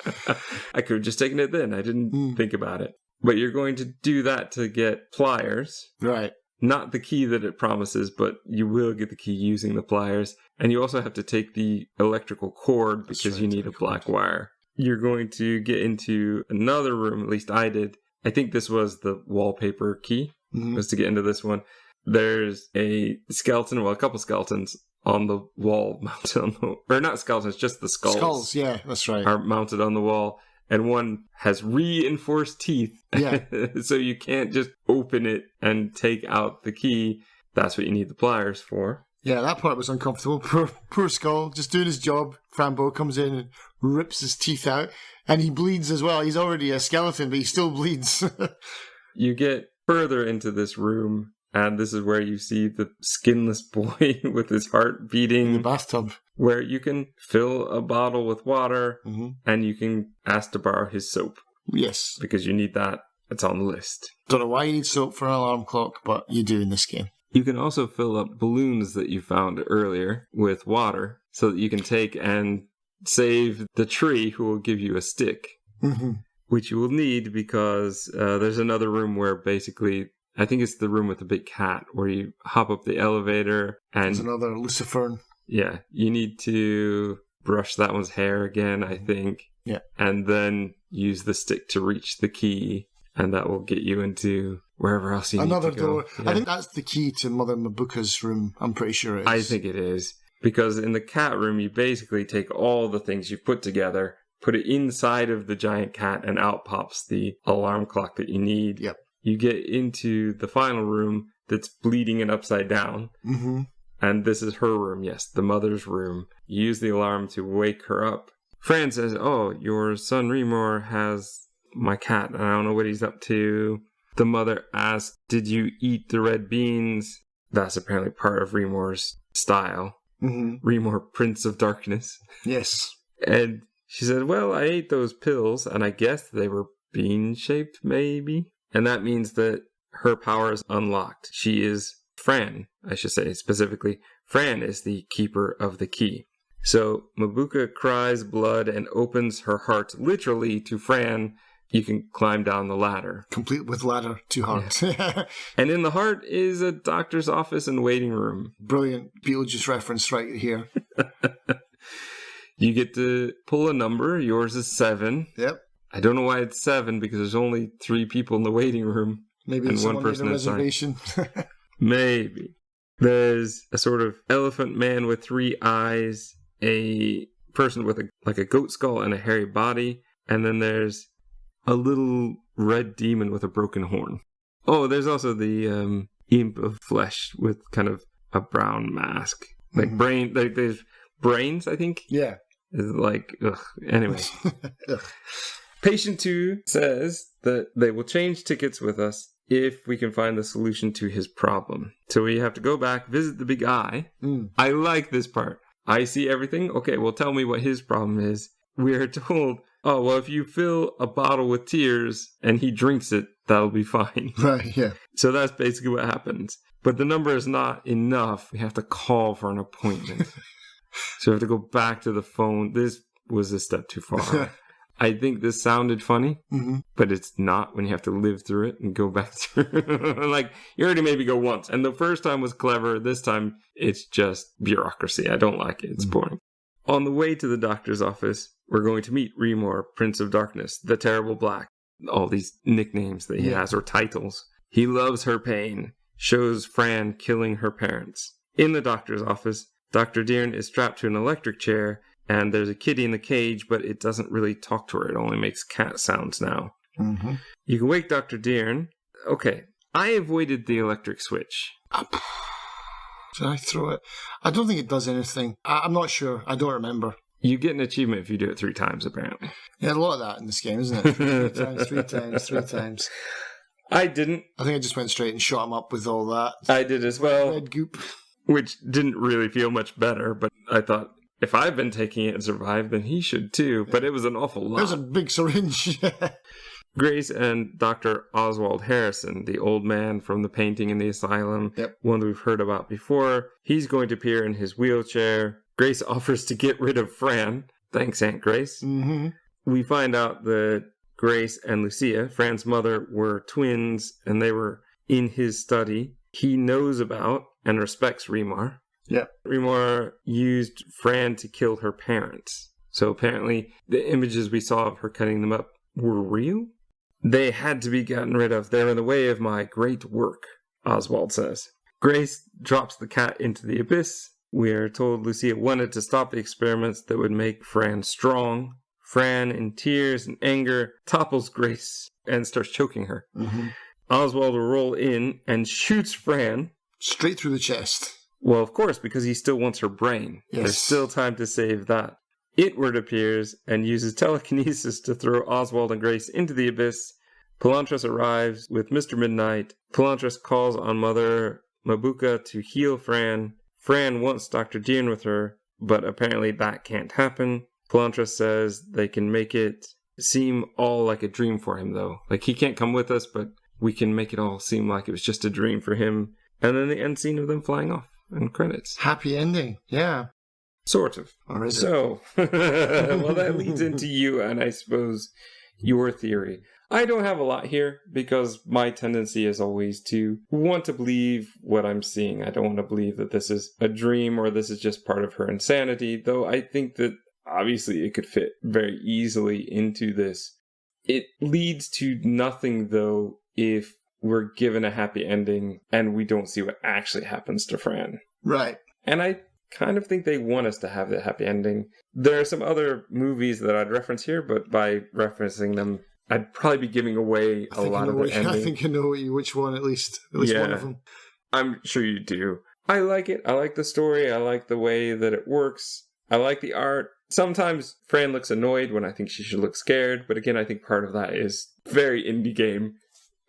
I could have just taken it then. I didn't think about it. But you're going to do that to get pliers. Right. Not the key that it promises, but you will get the key using the pliers. And you also have to take the electrical cord because you need a black wire. You're going to get into another room, at least I did. I think this was the wallpaper key, was to get into this one. There's a skeleton, well, a couple skeletons on the wall mounted on the... Or not skeletons, just the skulls. Skulls, yeah, that's right. Are mounted on the wall. And one has reinforced teeth. Yeah. So you can't just open it and take out the key. That's what you need the pliers for. Yeah, that part was uncomfortable. Poor Skull, just doing his job. Frambo comes in and rips his teeth out. And he bleeds as well. He's already a skeleton, but he still bleeds. You get further into this room, and this is where you see the skinless boy with his heart beating. In the bathtub. Where you can fill a bottle with water, and you can ask to borrow his soap. Yes. Because you need that. It's on the list. Don't know why you need soap for an alarm clock, but you do in this game. You can also fill up balloons that you found earlier with water, so that you can take and save the tree who will give you a stick. Which you will need because there's another room where basically... I think it's the room with the big cat, where you hop up the elevator and... There's another Lucifern. Yeah, you need to brush that one's hair again, I think. Yeah. And then use the stick to reach the key, and that will get you into wherever else you Another need to go. door. Yeah. I think that's the key to Mother Mabuka's room. I'm pretty sure it is. I think it is. Because in the cat room, you basically take all the things you've put together, put it inside of the giant cat, and out pops the alarm clock that you need. Yep. You get into the final room that's bleeding and upside down. Mm-hmm. And this is her room, yes, the mother's room. You use the alarm to wake her up. Fran says, oh, your son Remor has my cat, and I don't know what he's up to. The mother asks, did you eat the red beans? That's apparently part of Remor's style. Mm-hmm. Remor, Prince of Darkness. Yes. And she said, well, I ate those pills, and I guess they were bean-shaped, maybe? And that means that her power is unlocked. She is Fran, I should say, specifically. Fran is the keeper of the key. So Mabuka cries blood and opens her heart literally to Fran. You can climb down the ladder. Complete with ladder to heart. Yeah. And in the heart is a doctor's office and waiting room. Brilliant Beetlejuice reference right here. You get to pull a number. Yours is 7. Yep. I don't know why it's 7 because there's only 3 people in the waiting room. Maybe and someone one person made a inside. reservation. Maybe. There's a sort of elephant man with 3 eyes, a person with a goat skull and a hairy body, and then there's a little red demon with a broken horn. Oh, there's also the imp of flesh with kind of a brown mask. Like there's brains, I think. Yeah. It's like, ugh. Anyway. Patient 2 says that they will change tickets with us if we can find the solution to his problem. So we have to go back, visit the big eye. I like this part. I see everything. Okay, well, tell me what his problem is. We are told, oh, well, if you fill a bottle with tears and he drinks it, that'll be fine. Right, yeah. So that's basically what happens. But the number is not enough. We have to call for an appointment. So we have to go back to the phone. This was a step too far. I think this sounded funny, but it's not when you have to live through it and go back through. Like, you already maybe go once. And the first time was clever. This time, it's just bureaucracy. I don't like it. It's boring. On the way to the doctor's office, we're going to meet Remor, Prince of Darkness, the Terrible Black. All these nicknames that he has, or titles. He loves her pain. Shows Fran killing her parents. In the doctor's office, Dr. Deern is strapped to an electric chair, and there's a kitty in the cage, but it doesn't really talk to her. It only makes cat sounds now. You can wake Dr. Deern. Okay, I avoided the electric switch. Did I throw it? I don't think it does anything. I'm not sure. I don't remember. You get an achievement if you do it 3 times, apparently. Yeah, a lot of that in this game, isn't it? 3 times. I didn't. I think I just went straight and shot him up with all that. I did as well. Red goop. Which didn't really feel much better, but I thought, if I've been taking it and survived, then he should too. But it was an awful lot. There's a big syringe. Grace and Dr. Oswald Harrison, the old man from the painting in the asylum, one that we've heard about before, he's going to appear in his wheelchair. Grace offers to get rid of Fran. Thanks, Aunt Grace. We find out that Grace and Lucia, Fran's mother, were twins, and they were in his study. He knows about and respects Remor. Remor used Fran to kill her parents. So apparently the images we saw of her cutting them up were real. They had to be gotten rid of. They're in the way of my great work, Oswald says. Grace drops the cat into the abyss. We are told Lucia wanted to stop the experiments that would make Fran strong. Fran, in tears and anger, topples Grace and starts choking her. Oswald will roll in and shoots Fran. Straight through the chest. Well, of course, because he still wants her brain. Yes. There's still time to save that. Itward appears and uses telekinesis to throw Oswald and Grace into the abyss. Palontras arrives with Mr. Midnight. Palontras calls on Mother Mabuka to heal Fran. Fran wants Dr. Deern with her, but apparently that can't happen. Palontras says they can make it seem all like a dream for him, though. Like, he can't come with us, but we can make it all seem like it was just a dream for him. And then the end scene of them flying off and credits. Happy ending, yeah. Sort of. Or is so, well, that leads into you and I suppose your theory. I don't have a lot here because my tendency is always to want to believe what I'm seeing. I don't want to believe that this is a dream or this is just part of her insanity, though I think that obviously it could fit very easily into this. It leads to nothing, though, if we're given a happy ending and we don't see what actually happens to Fran. Right. And I kind of think they want us to have that happy ending. There are some other movies that I'd reference here, but by referencing them, I'd probably be giving away a lot of the ending. I think I know which one, at least one of them. I'm sure you do. I like it. I like the story. I like the way that it works. I like the art. Sometimes Fran looks annoyed when I think she should look scared, but again, I think part of that is very indie game.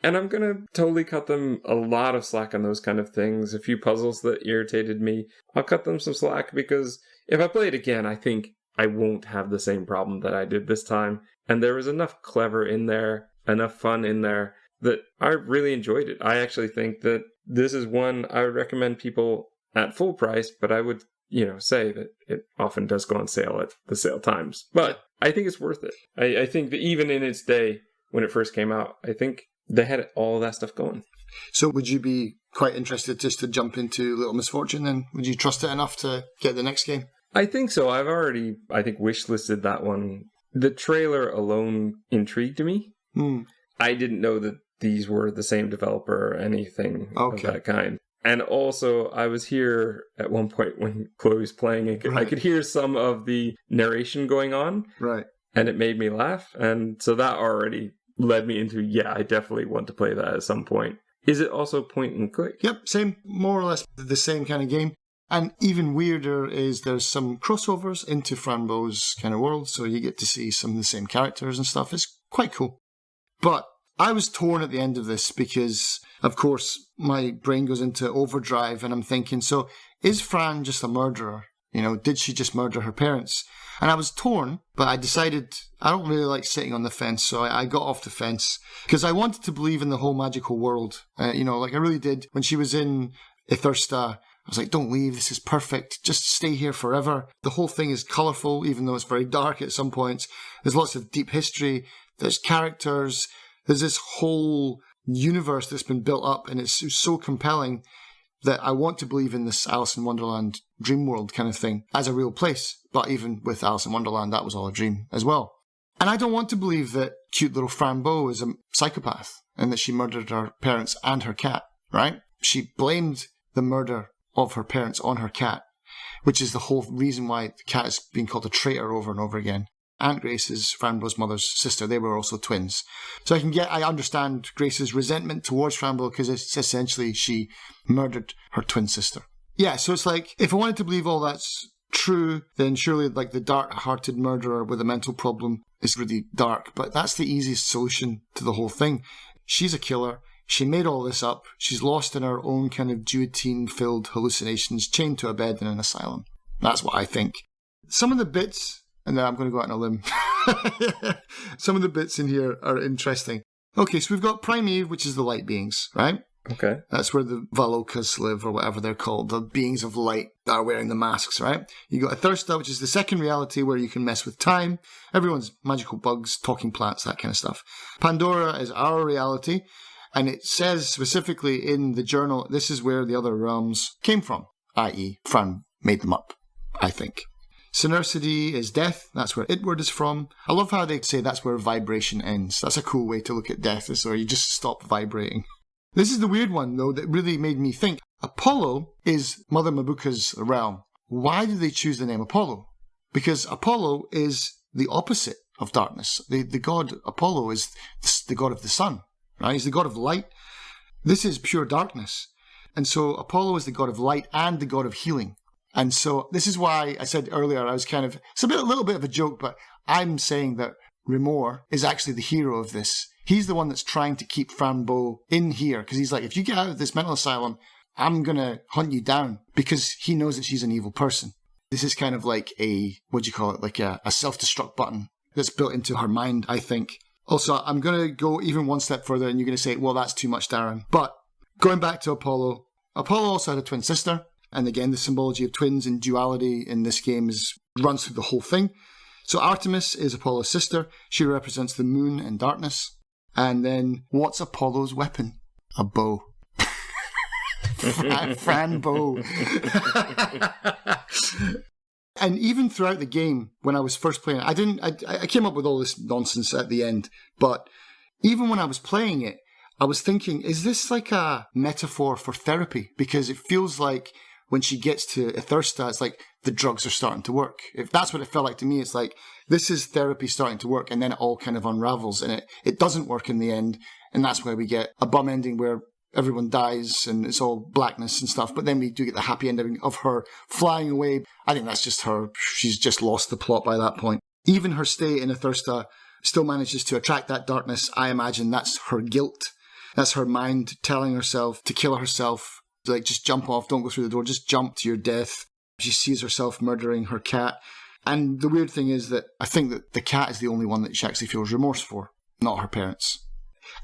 And I'm going to totally cut them a lot of slack on those kind of things. A few puzzles that irritated me, I'll cut them some slack because if I play it again, I think I won't have the same problem that I did this time. And there was enough clever in there, enough fun in there that I really enjoyed it. I actually think that this is one I would recommend people at full price, but I would, say that it often does go on sale at the sale times. But I think it's worth it. I think that even in its day, when it first came out, I think they had all that stuff going. So would you be quite interested just to jump into Little Misfortune then? Would you trust it enough to get the next game? I think so. I've already, wishlisted that one. The trailer alone intrigued me. I didn't know that these were the same developer or anything of that kind. And also, I was here at one point when Chloe was playing it. Right. I could hear some of the narration going on. Right. And it made me laugh. And so that already led me into, I definitely want to play that at some point. Is it also point and click? Yep, same, more or less the same kind of game. And even weirder is there's some crossovers into Fran Bo's kind of world, so you get to see some of the same characters and stuff. It's quite cool. But I was torn at the end of this because, of course, my brain goes into overdrive and I'm thinking, so is Fran just a murderer? Did she just murder her parents? And I was torn, but I decided I don't really like sitting on the fence, so I got off the fence because I wanted to believe in the whole magical world. Like I really did. When she was in Ithursta, I was like, don't leave, this is perfect, just stay here forever. The whole thing is colourful, even though it's very dark at some points. There's lots of deep history, there's characters, there's this whole universe that's been built up, and it's so compelling that I want to believe in this Alice in Wonderland dream world kind of thing as a real place. But even with Alice in Wonderland, that was all a dream as well. And I don't want to believe that cute little Fran Bo is a psychopath and that she murdered her parents and her cat, right? She blamed the murder of her parents on her cat, which is the whole reason why the cat is being called a traitor over and over again. Aunt Grace is Fran Bo's mother's sister. They were also twins. So I understand Grace's resentment towards Fran Bo because it's essentially she murdered her twin sister. Yeah, so it's like, if I wanted to believe all that's true, then surely like the dark-hearted murderer with a mental problem is really dark. But that's the easiest solution to the whole thing. She's a killer. She made all this up. She's lost in her own kind of guillotine-filled hallucinations, chained to a bed in an asylum. That's what I think. Some of the bits, and then I'm going to go out on a limb. Some of the bits in here are interesting. Okay, so we've got Prime Eve, which is the light beings, right? Okay. That's where the Valokas live, or whatever they're called, the beings of light that are wearing the masks, right? You got Ithursta, which is the second reality where you can mess with time. Everyone's magical bugs, talking plants, that kind of stuff. Pandora is our reality, and it says specifically in the journal, this is where the other realms came from, i.e. Fran made them up, I think. Sinercity is death, that's where Itward is from. I love how they say that's where vibration ends. That's a cool way to look at death, is where you just stop vibrating. This is the weird one, though, that really made me think. Apollo is Mother Mabuka's realm. Why did they choose the name Apollo? Because Apollo is the opposite of darkness. The god Apollo is the god of the sun, right? He's the god of light. This is pure darkness. And so Apollo is the god of light and the god of healing. And so this is why I said earlier, it's a little bit of a joke, but I'm saying that Rimor is actually the hero of this. He's the one that's trying to keep Fran Bo in here, because he's like, if you get out of this mental asylum, I'm going to hunt you down, because he knows that she's an evil person. This is kind of like like a self-destruct button that's built into her mind, I think. Also, I'm going to go even one step further, and you're going to say, well, that's too much, Darren. But going back to Apollo also had a twin sister. And again, the symbology of twins and duality in this game runs through the whole thing. So Artemis is Apollo's sister. She represents the moon and darkness. And then, what's Apollo's weapon? A bow. Fran Bo. And even throughout the game, when I was first playing it, I came up with all this nonsense at the end, but even when I was playing it, I was thinking, is this like a metaphor for therapy? Because it feels like when she gets to Ithursta, it's like the drugs are starting to work. If that's what it felt like to me, it's like this is therapy starting to work, and then it all kind of unravels, and it doesn't work in the end, and that's where we get a bum ending where everyone dies and it's all blackness and stuff. But then we do get the happy ending of her flying away. I think that's just her. She's just lost the plot by that point. Even her stay in Ithursta still manages to attract that darkness. I imagine that's her guilt. That's her mind telling herself to kill herself. Like, just jump off, don't go through the door, just jump to your death. She sees herself murdering her cat. And the weird thing is that I think that the cat is the only one that she actually feels remorse for, not her parents.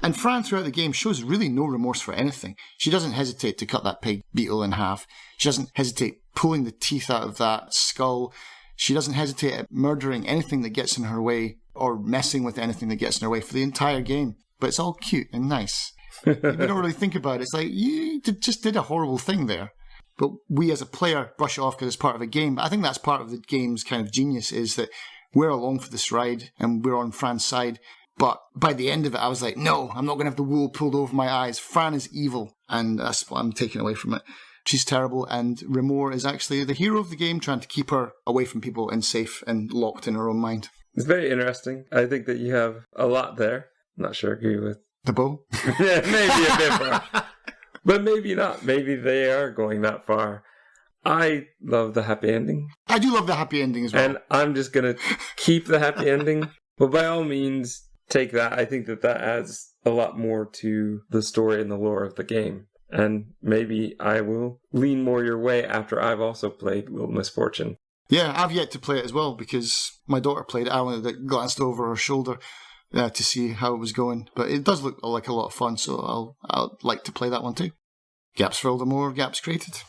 And Fran, throughout the game, shows really no remorse for anything. She doesn't hesitate to cut that pig beetle in half. She doesn't hesitate pulling the teeth out of that skull. She doesn't hesitate at murdering anything that gets in her way or messing with anything that gets in her way for the entire game. But it's all cute and nice. You don't really think about it. It's like, you just did a horrible thing there. But we as a player brush it off because it's part of a game. But I think that's part of the game's kind of genius, is that we're along for this ride and we're on Fran's side. But by the end of it, I was like, no, I'm not going to have the wool pulled over my eyes. Fran is evil, and that's what I'm taking away from it. She's terrible, and Remor is actually the hero of the game, trying to keep her away from people and safe and locked in her own mind. It's very interesting. I think that you have a lot there. I'm not sure I agree with the bow. Yeah, maybe a bit far. But maybe not. Maybe they are going that far. I love the happy ending. I do love the happy ending as well. And I'm just going to keep the happy ending. But by all means, take that. I think that adds a lot more to the story and the lore of the game. And maybe I will lean more your way after I've also played Wheel of Misfortune. Yeah, I've yet to play it as well because my daughter played it. I only glanced over her shoulder to see how it was going. But it does look like a lot of fun, so I'll like to play that one too. Gaps filled, the more gaps created.